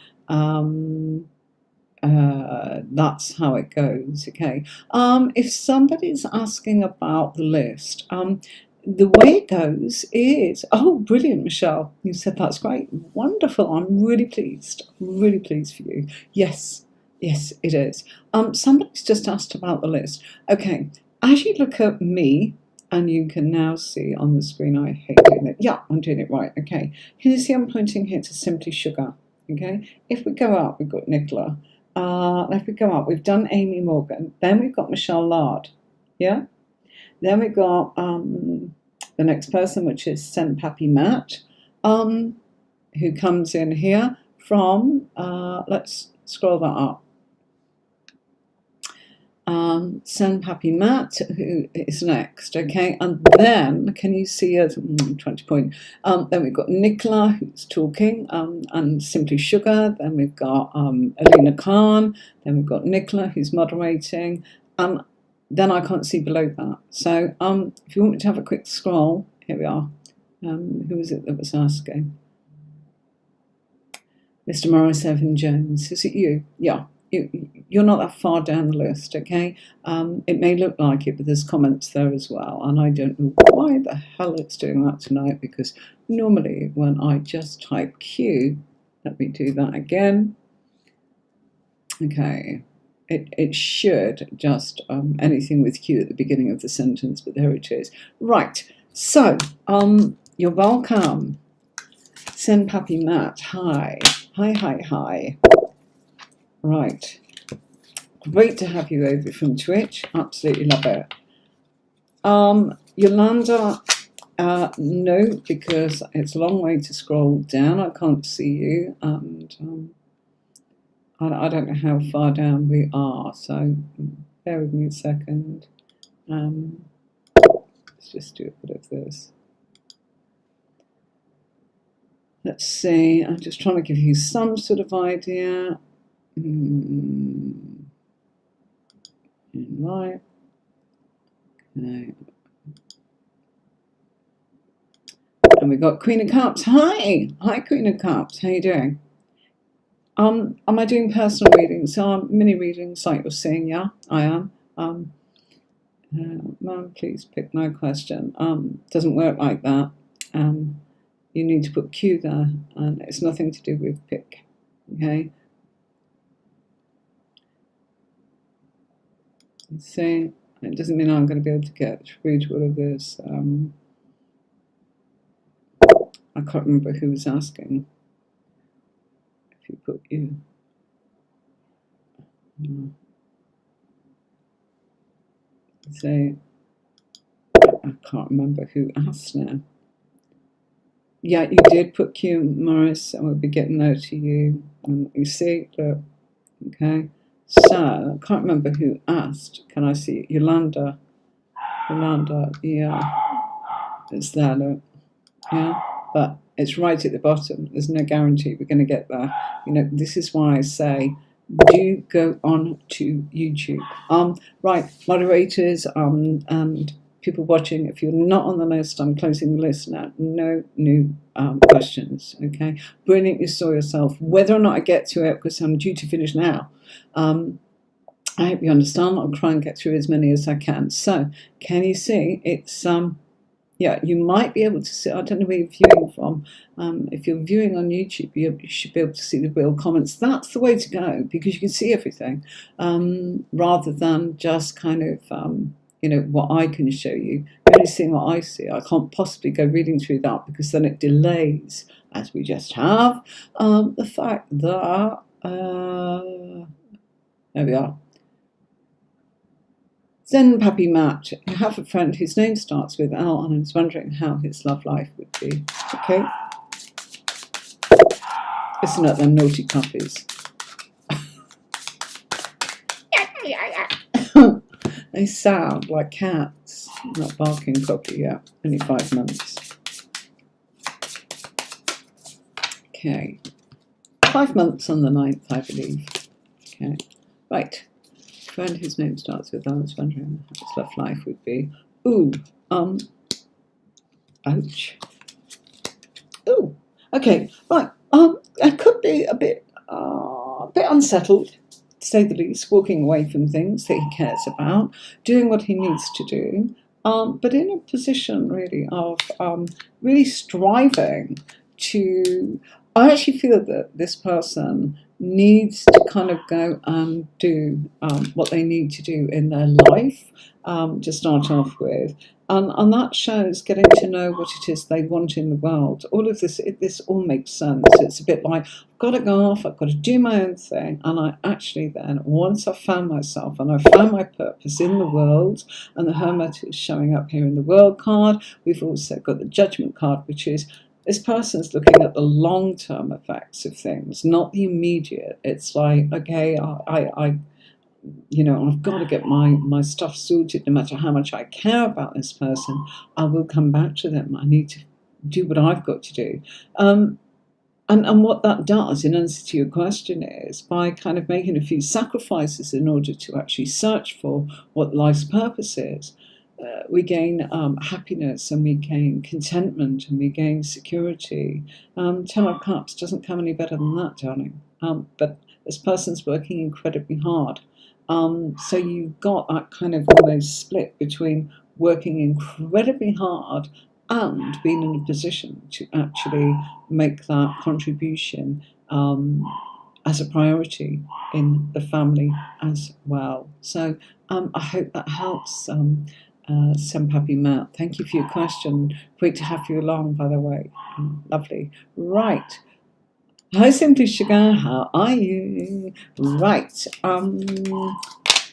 that's how it goes, okay? If somebody's asking about the list, the way it goes is, oh, brilliant, Michelle. You said that's great. Wonderful. I'm really pleased. I'm really pleased for you. Yes, yes, it is. Somebody's just asked about the list. Okay, as you look at me, and you can now see on the screen, I hate doing it. Yeah, I'm doing it right. Okay, can you see I'm pointing here to Simply Sugar? Okay, if we go up, we've got Nicola. If we go up, we've done Amy Morgan. Then we've got Michelle Lard. Yeah? Then we've got the next person, which is Sen Papi Matt, who comes in here from, let's scroll that up. Sen Papi Matt, who is next, okay? And then, can you see us? 20 point. Then we've got Nicola, who's talking, and Simply Sugar. Then we've got Alina Khan. Then we've got Nicola, who's moderating. Then I can't see below that. So if you want me to have a quick scroll, here we are. Who was it that was asking? Mr. Morris Evan Jones. Is it you? Yeah. You're not that far down the list, okay? It may look like it, but there's comments there as well. And I don't know why the hell it's doing that tonight, because normally when I just type Q, let me do that again. Okay. It should just anything with Q at the beginning of the sentence, but there it is. Right, so you're welcome. Sen Papi Matt, hi. Hi. Right, great to have you over from Twitch, absolutely love it. Yolanda, no, because it's a long way to scroll down, I can't see you, and I don't know how far down we are, so bear with me a second. Let's just do a bit of this. Let's see, I'm just trying to give you some sort of idea. Right. Okay. And we've got Queen of Cups. Hi, Queen of Cups. How you doing? Am I doing personal readings? Mini readings like you're seeing? Yeah, I am. Ma'am, please pick no question. Doesn't work like that. You need to put Q there, and it's nothing to do with pick. Okay. See, it doesn't mean I'm going to be able to get through to all of this. I can't remember who was asking. If you put you. See, I can't remember who asked now. Yeah, you did put Q, Morris, and we'll be getting there to you. And you see, look, okay. So, I can't remember who asked. Can I see Yolanda? Yolanda, yeah. It's there, look. Yeah, but it's right at the bottom. There's no guarantee we're going to get there. You know, this is why I say, do go on to YouTube. Right, moderators, and people watching, if you're not on the list, I'm closing the list now. No new questions, okay? Brilliant, you saw yourself. Whether or not I get to it, because I'm due to finish now, I hope you understand. I'll try and get through as many as I can. So, can you see? It's, yeah, you might be able to see, I don't know where you're viewing from. If you're viewing on YouTube, you should be able to see the real comments. That's the way to go, because you can see everything, rather than just kind of, you know, what I can show you. You're only seeing what I see. I can't possibly go reading through that, because then it delays, as we just have, the fact that There we are. Zen Puppy Matt, I have a friend whose name starts with L and is wondering how his love life would be. Okay. Listen at them naughty puppies. They sound like cats. Not barking properly yet. Only 5 months. Okay. 5 months on the 9th, I believe. Okay. Right. Friend whose name starts with I was wondering how his love life would be. Ooh. Ouch. Ooh. Okay. Right. I could be a bit unsettled, to say the least, walking away from things that he cares about, doing what he needs to do, but in a position really of really striving to. I actually feel that this person needs to kind of go and do what they need to do in their life to start off with. And that shows getting to know what it is they want in the world. All of this, this all makes sense. It's a bit like, I've got to go off, I've got to do my own thing. And I actually then, once I've found myself and I've found my purpose in the world, and the Hermit is showing up here in the World card, we've also got the Judgment card, which is, this person's looking at the long-term effects of things, not the immediate. It's like, okay, I've got to get my stuff sorted. No matter how much I care about this person, I will come back to them. I need to do what I've got to do. And what that does, in answer to your question, is by kind of making a few sacrifices in order to actually search for what life's purpose is, we gain happiness, and we gain contentment, and we gain security. 10 of Cups doesn't come any better than that, darling. But this person's working incredibly hard. So you've got that kind of almost split between working incredibly hard and being in a position to actually make that contribution as a priority in the family as well. So I hope that helps. Zen Puppy Matt, thank you for your question. Great to have you along, by the way. Lovely. Right. Hi, Simply Sugar. How are you? Right.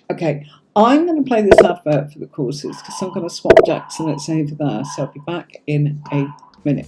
Okay. I'm going to play this advert for the courses because I'm going to swap decks and it's over there. So I'll be back in a minute.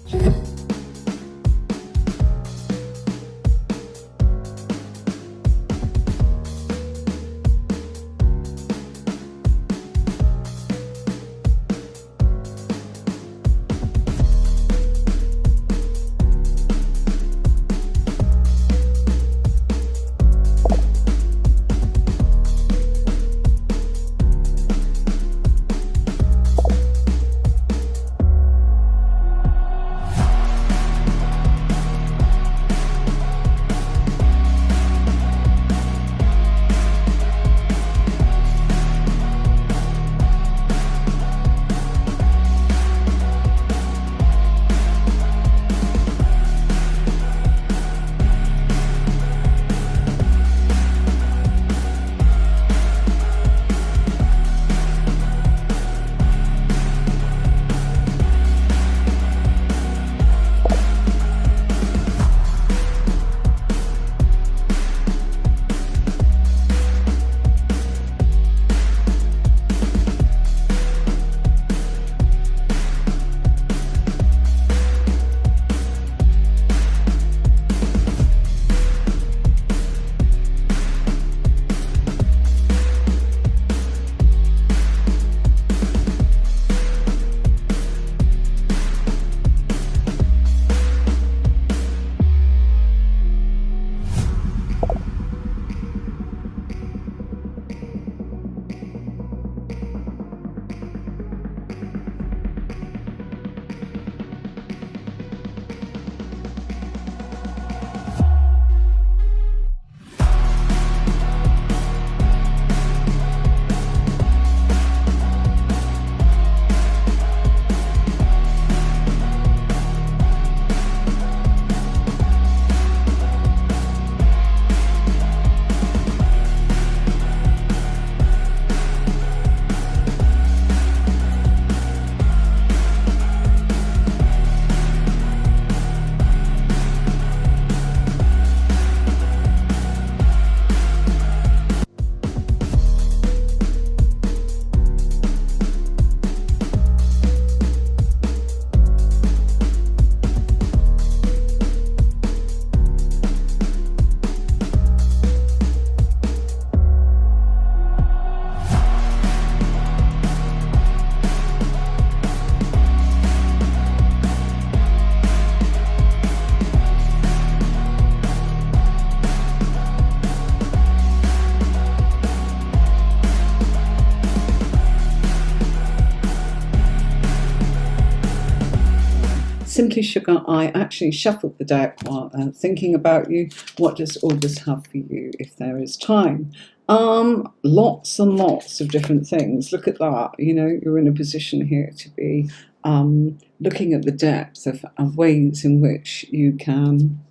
simply sugar, I actually shuffled the deck while thinking about you. What does August have for you if there is time? Lots and lots of different things. Look at that. You know, you're in a position here to be looking at the depth of ways in which you can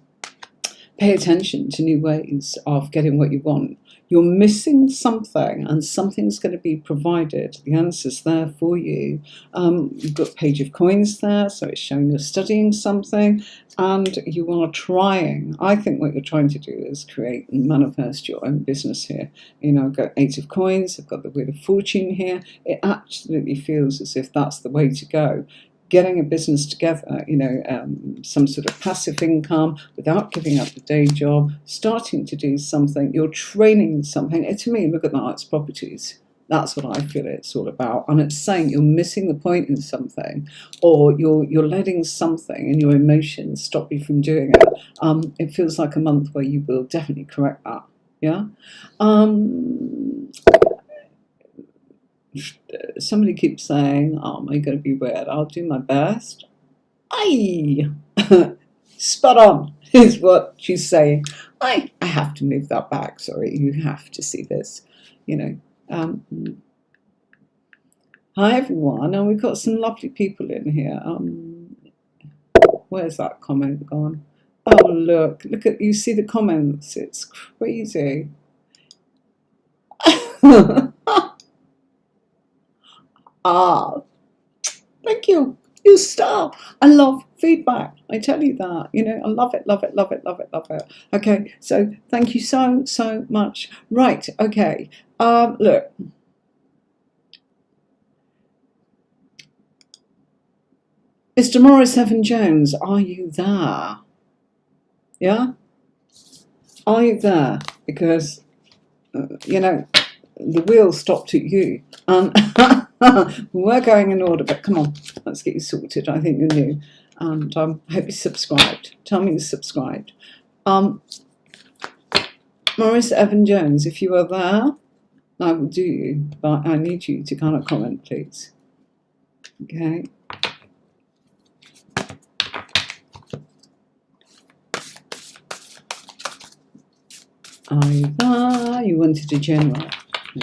pay attention to new ways of getting what you want. You're missing something, and something's going to be provided. The answer's there for you. You've got Page of Coins there, so it's showing you're studying something, and you are trying. I think what you're trying to do is create and manifest your own business here. You know, I've got 8 of Coins, I've got the Wheel of Fortune here. It absolutely feels as if that's the way to go. Getting a business together, you know, some sort of passive income without giving up the day job, starting to do something, you're training something. And to me, look at that, it's properties. That's what I feel it's all about. And it's saying you're missing the point in something, or you're letting something in your emotions stop you from doing it. It feels like a month where you will definitely correct that. Yeah. Somebody keeps saying, oh, am I going to be weird? I'll do my best. Aye! Spot on is what she's saying. I have to move that back. Sorry, you have to see this. You know. Hi, everyone. And we've got some lovely people in here. Where's that comment gone? Oh, look at, you see the comments. It's crazy. Thank you. You star. I love feedback. I tell you that. You know, I love it, love it, love it, love it, love it. Okay, so thank you so much. Right, okay. Look. Mr. Morris Evan-Jones, are you there? Yeah? Are you there? Because, you know, the wheel stopped at you. We're going in order, but come on, let's get you sorted. I think you're new, and I hope you subscribed. Tell me you subscribed. Morris Evan-Jones, if you are there, I will do you, but I need you to kind of comment, please. Okay. Are you there? You wanted a general.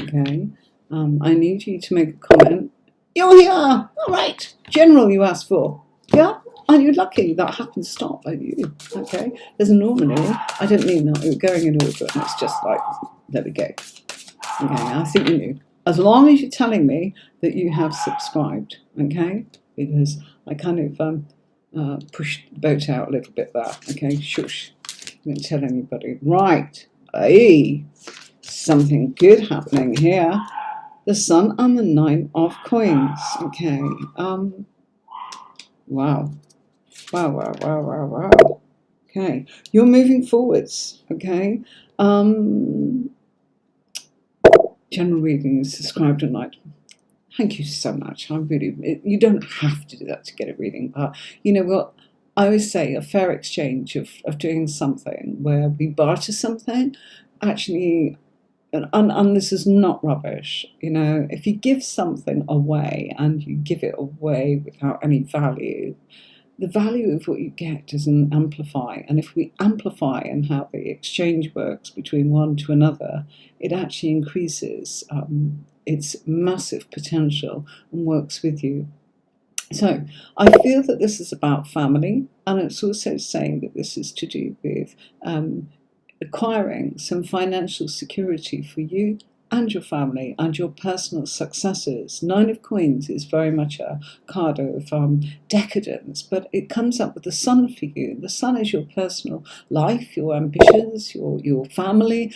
Okay. I need you to make a comment. You're here. All right. General you asked for. Yeah? Aren't you lucky that happened to start by you? Okay. There's normally, I don't mean that. We're going in order, and it's just like, there we go. Okay. I think you knew. As long as you're telling me that you have subscribed. Okay. Because I kind of pushed the boat out a little bit there. Okay. Shush. Don't tell anybody. Right. Hey. Something good happening here. The Sun and the 9 of Coins. Okay. Wow. Okay. You're moving forwards. Okay. General reading is subscribed tonight. Thank you so much. You don't have to do that to get a reading, but you know what? I always say a fair exchange of doing something where we barter something actually. And this is not rubbish, you know, if you give something away and you give it away without any value, the value of what you get doesn't amplify. And if we amplify in how the exchange works between one to another, it actually increases its massive potential and works with you. So I feel that this is about family, and it's also saying that this is to do with acquiring some financial security for you and your family and your personal successes. 9 of Coins is very much a card of decadence, but it comes up with the Sun for you. The Sun is your personal life, your ambitions, your family,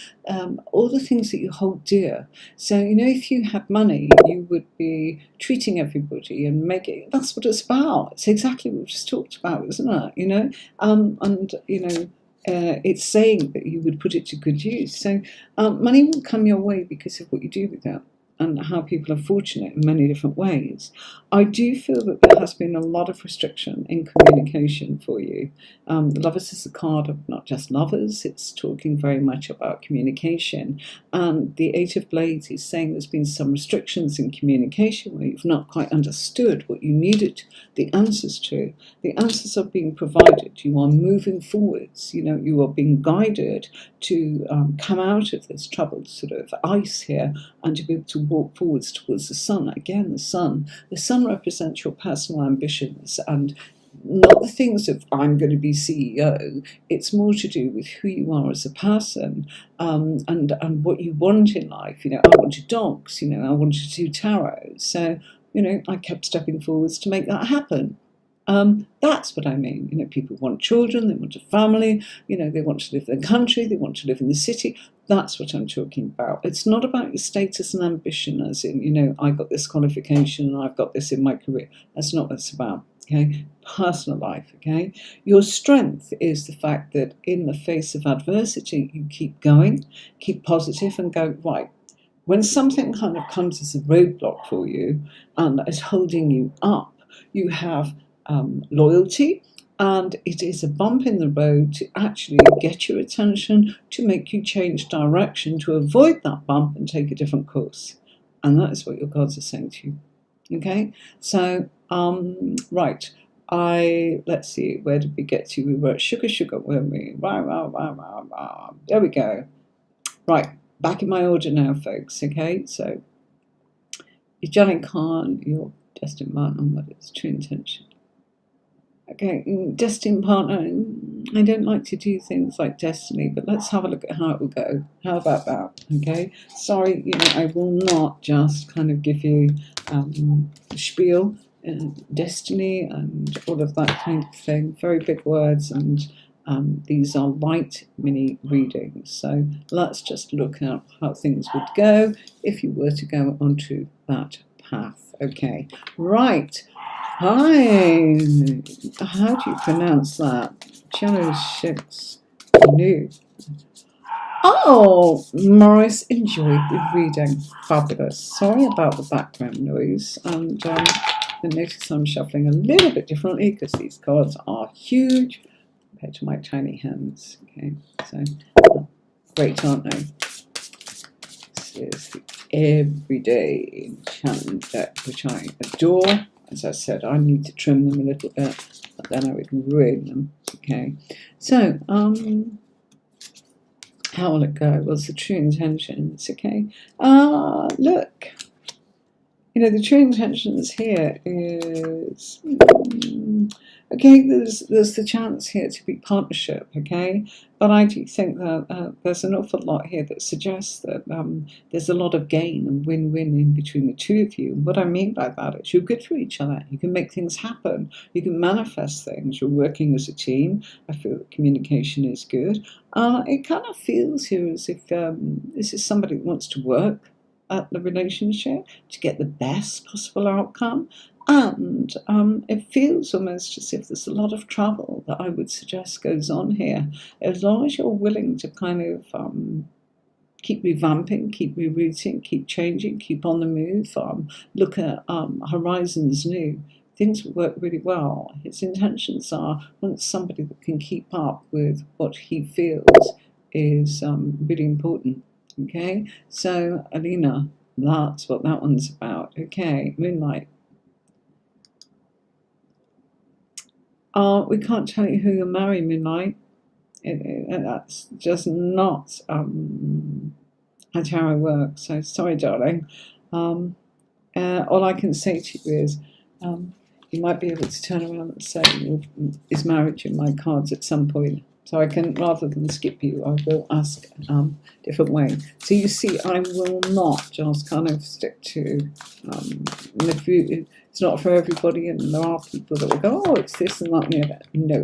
all the things that you hold dear. So, you know, if you had money, you would be treating everybody and making, that's what it's about. It's exactly what we just talked about, isn't it? You know, and, you know, it's saying that you would put it to good use. So money will come your way because of what you do with that. and how people are fortunate in many different ways. I do feel that there has been a lot of restriction in communication for you. The Lovers is a card of not just lovers, it's talking very much about communication. And the Eight of Blades is saying there's been some restrictions in communication where you've not quite understood what you needed the answers to. The answers are being provided. You are moving forwards. You are being guided to come out of this troubled sort of ice here and to be able to walk forwards towards the sun. Again, the sun. The sun represents your personal ambitions and not the things of I'm going to be CEO. It's more to do with who you are as a person, and what you want in life. I wanted dogs. I wanted to do tarot. So I kept stepping forwards to make that happen. That's what I mean. People want children, they want a family, they want to live in the country, they want to live in the city. That's what I'm talking about. It's not about your status and ambition, as in, I got this qualification and I've got this in my career. That's not what it's about. Okay, personal life. Okay, your strength is the fact that in the face of adversity, you keep going, keep positive, and go right. When something kind of comes as a roadblock for you and is holding you up, you have loyalty, and it is a bump in the road to actually get your attention, to make you change direction, to avoid that bump and take a different course. And that is what your cards are saying to you. Okay, so right, let's see, where did we get to? We were at sugar, weren't we? There we go. Right, back in my order now, folks. Okay, so your Johnny Khan, your destined partner, what is true intention? Okay, destined partner, I don't like to do things like destiny, but let's have a look at how it will go. How about that? Okay, sorry, I will not just kind of give you spiel and destiny and all of that kind of thing. Very big words, and these are light mini readings. So let's just look at how things would go if you were to go onto that path. Okay, right. Hi, how do you pronounce that? Cello 6. New. Oh, Morris enjoyed the reading. Fabulous. Sorry about the background noise. And you'll notice I'm shuffling a little bit differently because these cards are huge compared to my tiny hands. Okay, so great, aren't they? This is the Everyday Enchantment deck, which I adore. As I said, I need to trim them a little bit, but then I would ruin them. Okay, so how will it go? Well, it's the true intentions. Okay, look, the true intentions here is okay. There's the chance here to be partnership. Okay, but I do think that there's an awful lot here that suggests that there's a lot of gain and win-win in between the two of you. And what I mean by that is you're good for each other. You can make things happen. You can manifest things. You're working as a team. I feel that communication is good. It kind of feels here as if this is somebody that wants to work at the relationship to get the best possible outcome. And it feels almost as if there's a lot of travel that I would suggest goes on here. As long as you're willing to kind of keep revamping, keep rerouting, keep changing, keep on the move, look at horizons new, things will work really well. His intentions are wants somebody that can keep up with what he feels is really important. Okay, so Alina, that's what that one's about. Okay, Moonlight. We can't tell you who you'll marry, Moonlight. That's just not how tarot works. So sorry, darling. All I can say to you is you might be able to turn around and say, is marriage in my cards at some point? So I can, rather than skip you, I will ask different way. So you see, I will not just kind of stick to, it's not for everybody, and there are people that will go, oh, it's this and that and the other. No,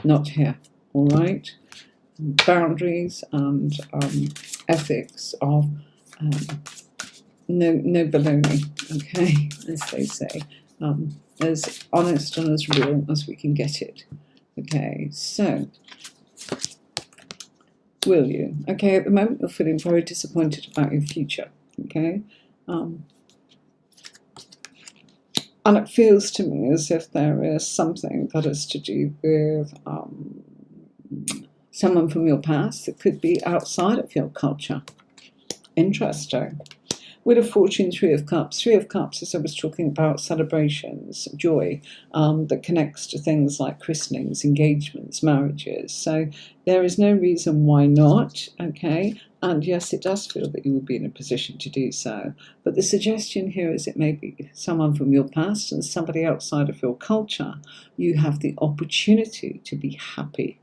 not here, all right? Boundaries and ethics of no baloney, okay, as they say. As honest and as real as we can get it. Okay, so will you? Okay, at the moment you're feeling very disappointed about your future. Okay, Um, and it feels to me as if there is something that is to do with someone from your past that could be outside of your culture. Interesting. With a Fortune, Three of Cups. Three of Cups, as I was talking about, celebrations, joy, that connects to things like christenings, engagements, marriages. So there is no reason why not, okay? And yes, it does feel that you will be in a position to do so. But the suggestion here is it may be someone from your past and somebody outside of your culture. You have the opportunity to be happy.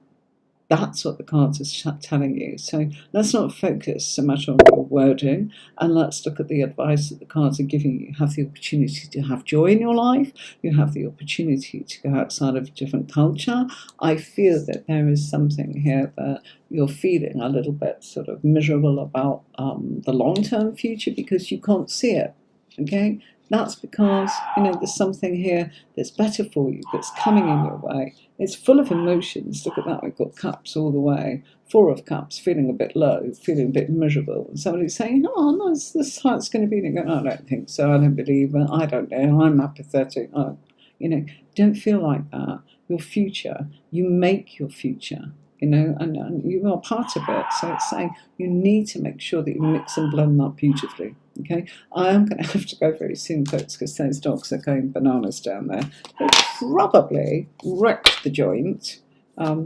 That's what the cards are telling you. So let's not focus so much on your wording, and let's look at the advice that the cards are giving you. You have the opportunity to have joy in your life. You have the opportunity to go outside of a different culture. I feel that there is something here that you're feeling a little bit sort of miserable about the long-term future because you can't see it, okay? That's because, there's something here that's better for you, that's coming in your way. It's full of emotions. Look at that, we've got cups all the way. Four of Cups, feeling a bit low, feeling a bit miserable. And somebody's saying, oh, no, this is how it's going to be. And you go, I don't think so, I don't believe it, I don't know, I'm apathetic. Don't feel like that. Your future, you make your future. And you are part of it. So it's saying you need to make sure that you mix and blend that beautifully. Okay, I am going to have to go very soon, folks, because those dogs are going bananas down there. They probably wrecked the joint in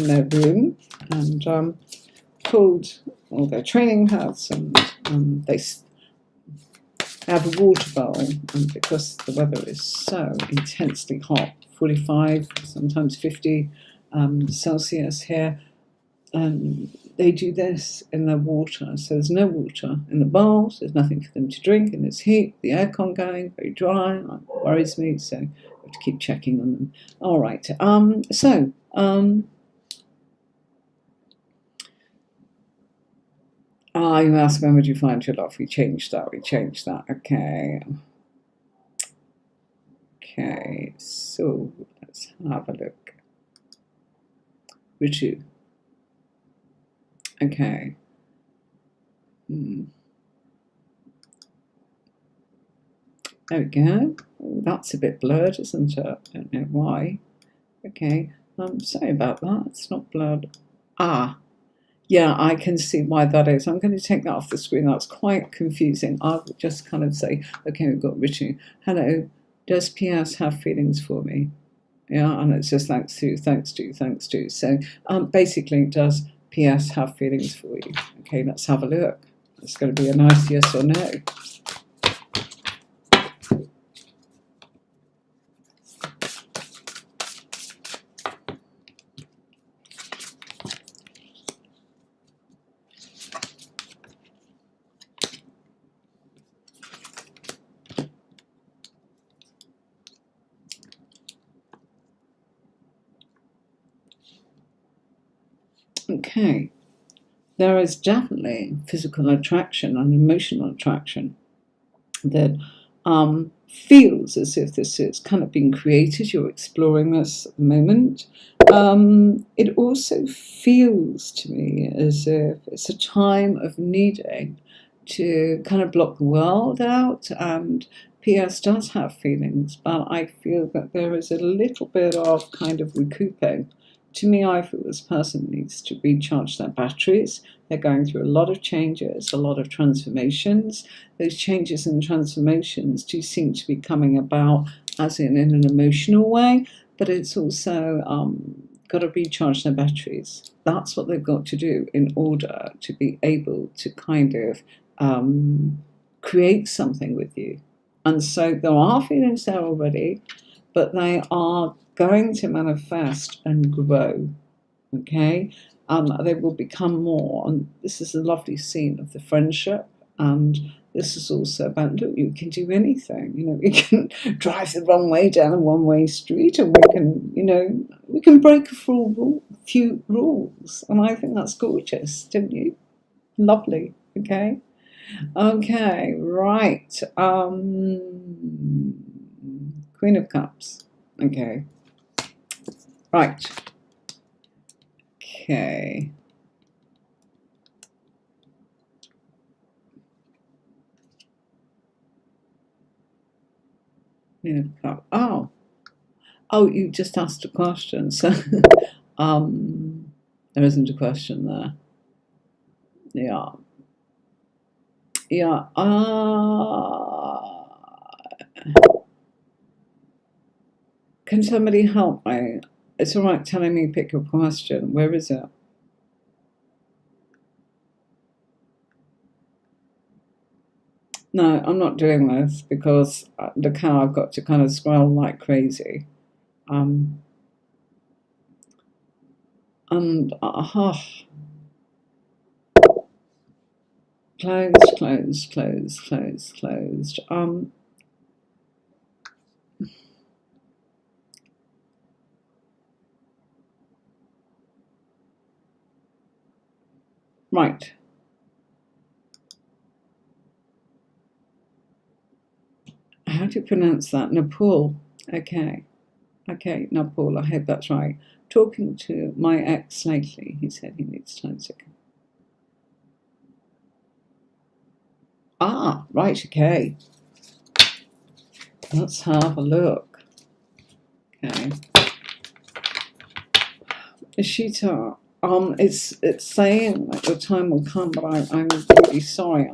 their room and pulled all their training hats, and they have a water bowl. And because the weather is so intensely hot, 45, sometimes 50 Celsius here, they do this in their water. So there's no water in the bowls, there's nothing for them to drink, and there's heat, the aircon going, very dry, it worries me, so I have to keep checking on them. All right, you asked when would you find your love? We changed that, Okay, so let's have a look. Ritu. Okay. There we go. That's a bit blurred, isn't it? I don't know why. Okay, sorry about that. It's not blurred. Yeah, I can see why that is. I'm going to take that off the screen. That's quite confusing. I'll just kind of say, okay, we've got Ritu. Hello, does PS have feelings for me? Yeah, and it says thanks to. So basically, does PS have feelings for you? Okay, let's have a look. It's going to be a nice yes or no. Okay, there is definitely physical attraction and emotional attraction that feels as if this is kind of being created. You're exploring this at the moment. It also feels to me as if it's a time of needing to kind of block the world out. And PS does have feelings, but I feel that there is a little bit of kind of recouping. To me, I feel this person needs to recharge their batteries. They're going through a lot of changes, a lot of transformations. Those changes and transformations do seem to be coming about as in an emotional way, but it's also got to recharge their batteries. That's what they've got to do in order to be able to kind of create something with you. And so there are feelings there already, but they are going to manifest and grow, okay? They will become more, and this is a lovely scene of the friendship, and this is also about, look, you can do anything. We can drive the wrong way down a one-way street, and we can break a few rules, and I think that's gorgeous, don't you? Lovely, okay? Okay, right. Queen of Cups. Okay. Right. Okay. Queen of Cups. Oh, you just asked a question, so there isn't a question there. Yeah. Yeah. Can somebody help me? It's all right telling me pick your question. Where is it? No, I'm not doing this because the cow I've got to kind of scroll like crazy. And closed. Right. How do you pronounce that? Nepal. Okay. Okay, Nepal. I hope that's right. Talking to my ex lately, he said he needs time to. Right. Okay. Let's have a look. Okay. Ishita, it's saying that your time will come, but I'm really sorry.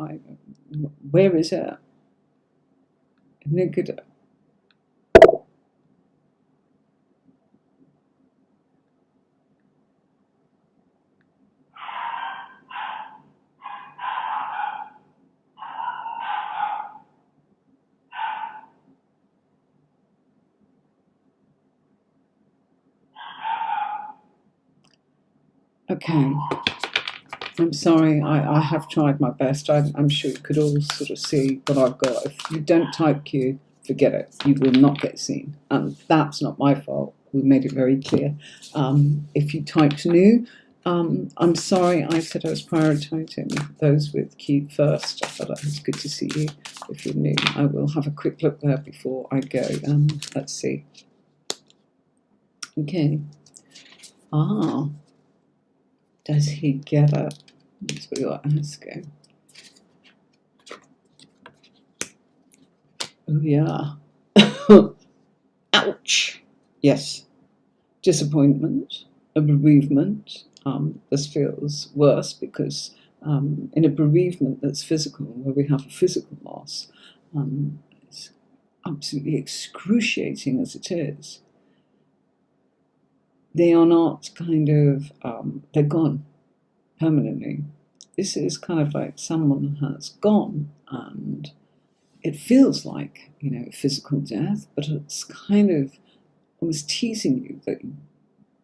Where is it? Negative. Okay. I'm sorry. I have tried my best. I'm sure you could all sort of see what I've got. If you don't type Q, forget it. You will not get seen, and that's not my fault. We made it very clear. If you typed new, I'm sorry. I said I was prioritising those with Q first. I thought it was good to see you. If you're new, I will have a quick look there before I go. Let's see. Okay. Does he get it? That's what you're asking. Oh, yeah. Ouch. Yes. Disappointment, a bereavement. This feels worse because in a bereavement that's physical, where we have a physical loss, it's absolutely excruciating as it is. They are not kind of, they're gone permanently. This is kind of like someone has gone, and it feels like, physical death, but it's kind of almost teasing you that,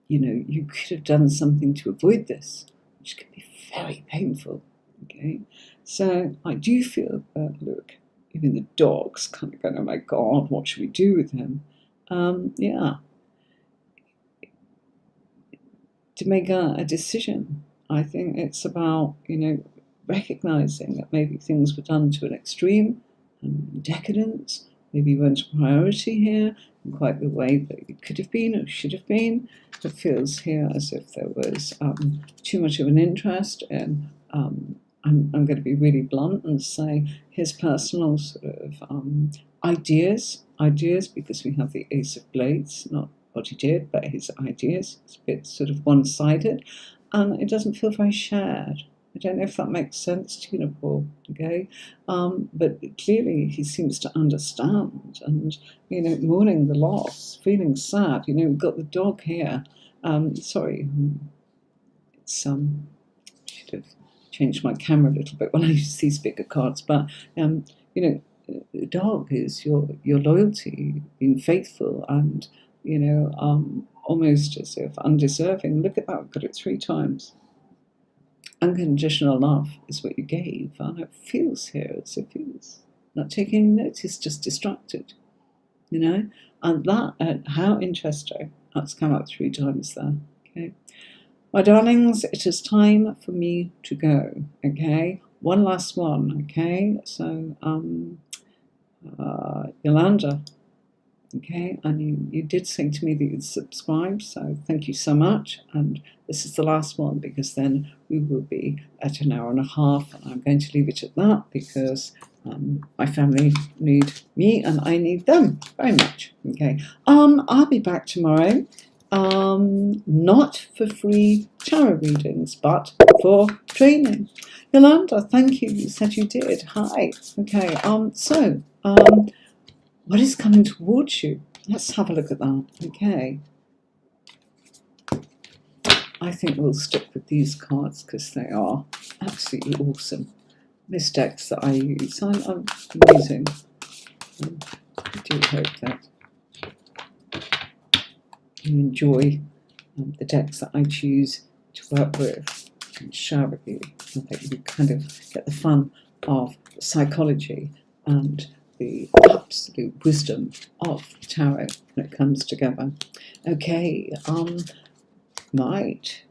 you could have done something to avoid this, which can be very painful. Okay, so I do feel that, look, even the dog's kind of going, oh my God, what should we do with him? Yeah. To make a decision, I think it's about, recognizing that maybe things were done to an extreme and decadence. Maybe you weren't a priority here in quite the way that it could have been or should have been. It feels here as if there was too much of an interest in, I'm going to be really blunt and say, his personal sort of ideas, because we have the Ace of Blades, not what he did, but his ideas. It's a bit sort of one-sided, and it doesn't feel very shared. I don't know if that makes sense to you, Nepal, okay? But clearly he seems to understand and, mourning the loss, feeling sad. We've got the dog here. Sorry, it's, should have changed my camera a little bit when I use these bigger cards, but, the dog is your loyalty, being faithful, and, almost as if undeserving. Look at that, I've got it 3 times. Unconditional love is what you gave, and it feels here as if he's not taking notice, just distracted, and that, how interesting, that's come up 3 times there, okay? My darlings, it is time for me to go, okay? One last one, okay? So, Yolanda, okay, and you did say to me that you'd subscribe, so thank you so much. And this is the last one, because then we will be at an hour and a half, and I'm going to leave it at that because My family need me and I need them very much. Okay. I'll be back tomorrow. Not for free tarot readings, but for training. Yolanda, thank you. You said you did. Hi. Okay. What is coming towards you? Let's have a look at that. Okay. I think we'll stick with these cards because they are absolutely awesome. This decks that I use, I'm using. I do hope that you enjoy the decks that I choose to work with and share with you, and that you kind of get the fun of psychology and the absolute wisdom of tarot when it comes together. Okay, right.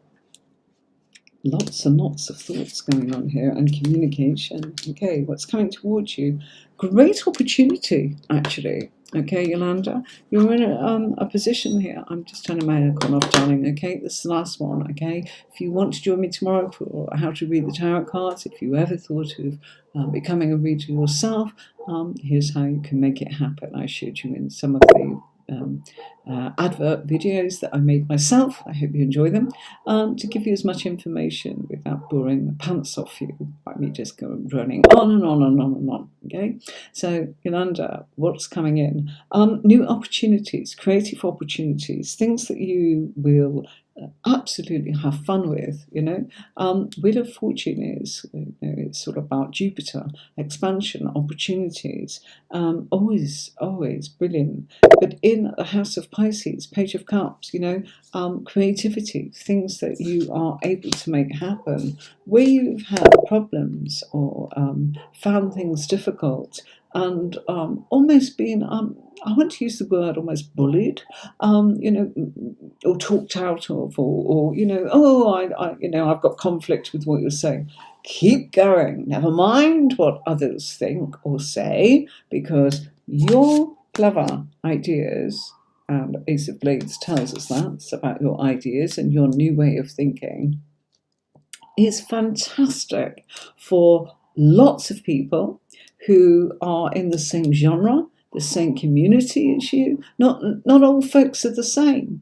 Lots and lots of thoughts going on here and communication. Okay, what's coming towards you? Great opportunity, actually. Okay, Yolanda, you're in a position here. I'm just turning my aircon off, darling. Okay, this is the last one. Okay, if you want to join me tomorrow for how to read the tarot cards, if you ever thought of becoming a reader yourself, here's how you can make it happen. I showed you in some of the advert videos that I made myself. I hope you enjoy them, to give you as much information without boring the pants off you by me just going running on and on and on and on. Okay, so Yolanda, what's coming in? New opportunities, creative opportunities, things that you will absolutely have fun with. Wheel of Fortune is, it's sort of about Jupiter, expansion, opportunities, always brilliant. But in the House of Pisces, Page of Cups, creativity, things that you are able to make happen, where you've had problems or found things difficult and almost been, I want to use the word almost bullied, or talked out of, or I've got conflict with what you're saying. Keep going. Never mind what others think or say, because your clever ideas, and Ace of Blades tells us that, it's about your ideas and your new way of thinking, is fantastic for lots of people who are in the same genre, the same community as you. Not all folks are the same,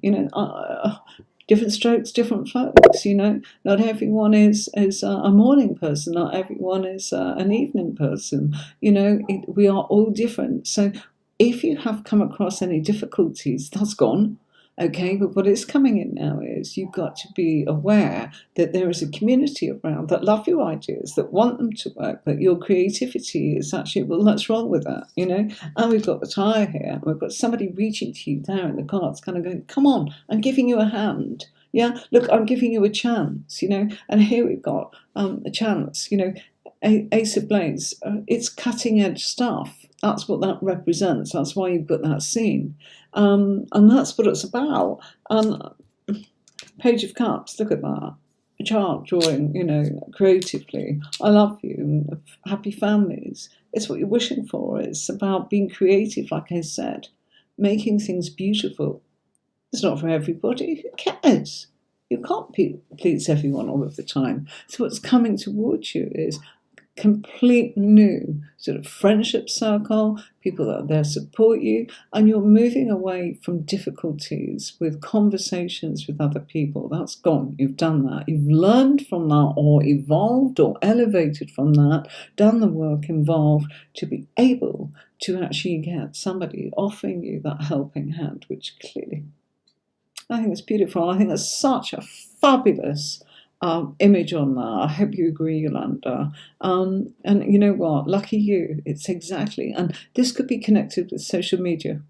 different strokes, different folks, Not everyone is a morning person, not everyone is an evening person, we are all different. So if you have come across any difficulties, that's gone. Okay, but what is coming in now is you've got to be aware that there is a community around that love your ideas, that want them to work, that your creativity is actually, well, what's wrong with that, And we've got the tire here, and we've got somebody reaching to you there in the cards, kind of going, come on, I'm giving you a hand. Yeah, look, I'm giving you a chance, And here we've got a chance, Ace of Blades, it's cutting edge stuff. That's what that represents. That's why you've got that scene. And that's what it's about. Page of Cups, look at that. A child drawing, creatively. I love you. Happy families. It's what you're wishing for. It's about being creative, like I said. Making things beautiful. It's not for everybody. Who cares? You can't please everyone all of the time. So what's coming towards you is complete new sort of friendship circle, people that are there to support you, and you're moving away from difficulties with conversations with other people. That's gone. You've done that. You've learned from that, or evolved or elevated from that, done the work involved to be able to actually get somebody offering you that helping hand, which clearly, I think it's beautiful. I think that's such a fabulous image on that. I hope you agree, Yolanda. And you know what? Lucky you. It's exactly. And this could be connected with social media.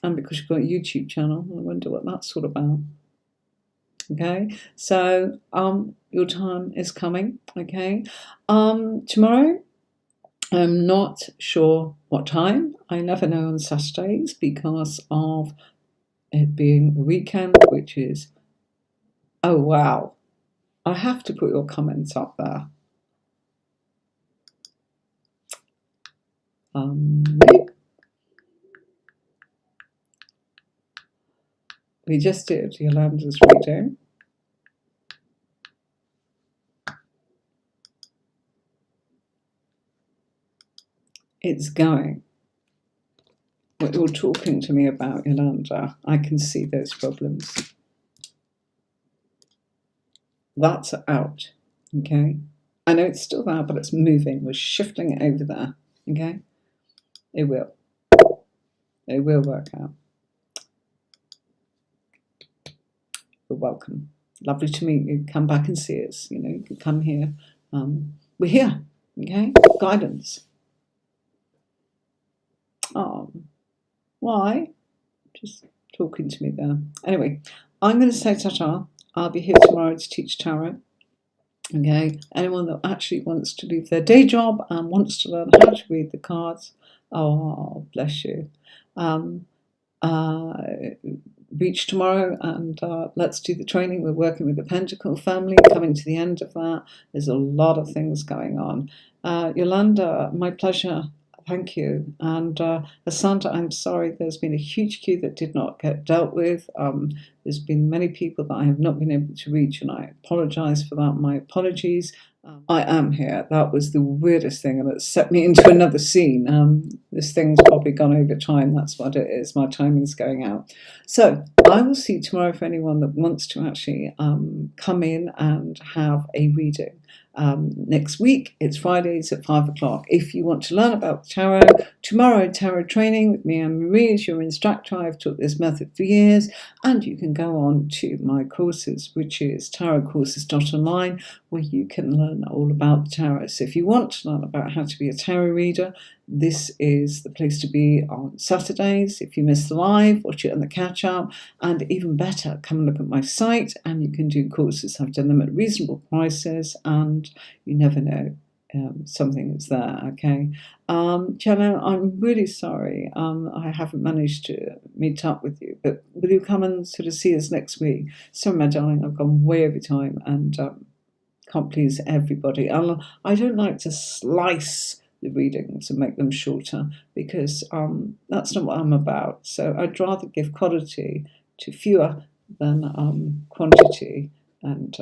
And because you've got a YouTube channel, I wonder what that's all about. Okay, so your time is coming. Okay, tomorrow, I'm not sure what time. I never know on Saturdays because of it being a weekend, which is, oh wow. I have to put your comments up there. We just did Yolanda's reading. it's going. What you're talking to me about, Yolanda, I can see those problems. That's out, okay? I know it's still there, but it's moving. We're shifting it over there, okay? It will. It will work out. You're welcome. Lovely to meet you. Come back and see us. You know, you can come here. We're here, okay? Guidance. Why? Just talking to me there. Anyway, I'm going to say ta-ta. I'll be here tomorrow to teach tarot. Okay, anyone that actually wants to leave their day job and wants to learn how to read the cards, oh, bless you. Reach tomorrow and let's do the training. We're working with the Pentacle family, coming to the end of that. There's a lot of things going on. Yolanda, my pleasure. Thank you. And Asanta, I'm sorry, there's been a huge queue that did not get dealt with. There's been many people that I have not been able to reach, and I apologize for that. My apologies. I am here. That was the weirdest thing, and it set me into another scene. This thing's probably gone over time. That's what it is. My timing's going out. So I will see you tomorrow for anyone that wants to actually come in and have a reading. Next week, it's Fridays at 5 o'clock. If you want to learn about tarot, tomorrow tarot training with me and Marie is your instructor. I've taught this method for years, and you can go on to my courses, which is tarotcourses.online, where you can learn all about the tarot. So if you want to learn about how to be a tarot reader, this is the place to be on Saturdays. If you miss the live, watch it on the catch up, and even better, come and look at my site and you can do courses. I've done them at reasonable prices, and you never know, something is there, okay? Jenna, I'm really sorry I haven't managed to meet up with you, but will you come and sort of see us next week? Sorry, my darling, I've gone way over time and can't please everybody. I don't like to slice the readings and make them shorter, because that's not what I'm about. So I'd rather give quality to fewer than quantity, and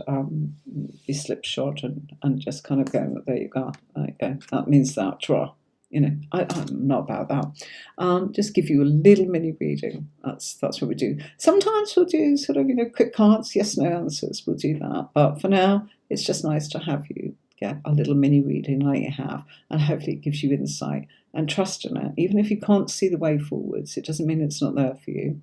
be slipshod and just kind of go, there you go, that means that, draw. You know, I'm not about that. Just give you a little mini reading. That's what we do. Sometimes we'll do sort of, quick cards, yes, no answers. We'll do that. But for now, it's just nice to have you get a little mini reading like you have, and hopefully it gives you insight and trust in it. Even if you can't see the way forwards, it doesn't mean it's not there for you.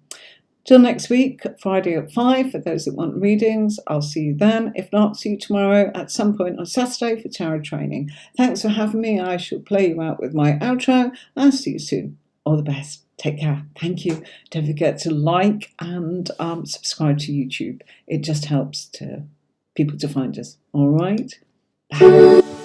Till next week, Friday at 5, for those that want readings. I'll see you then. If not, see you tomorrow at some point on Saturday for tarot training. Thanks for having me. I shall play you out with my outro, and see you soon. All the best. Take care. Thank you. Don't forget to like and subscribe to YouTube. It just helps to people to find us. All right? Bye.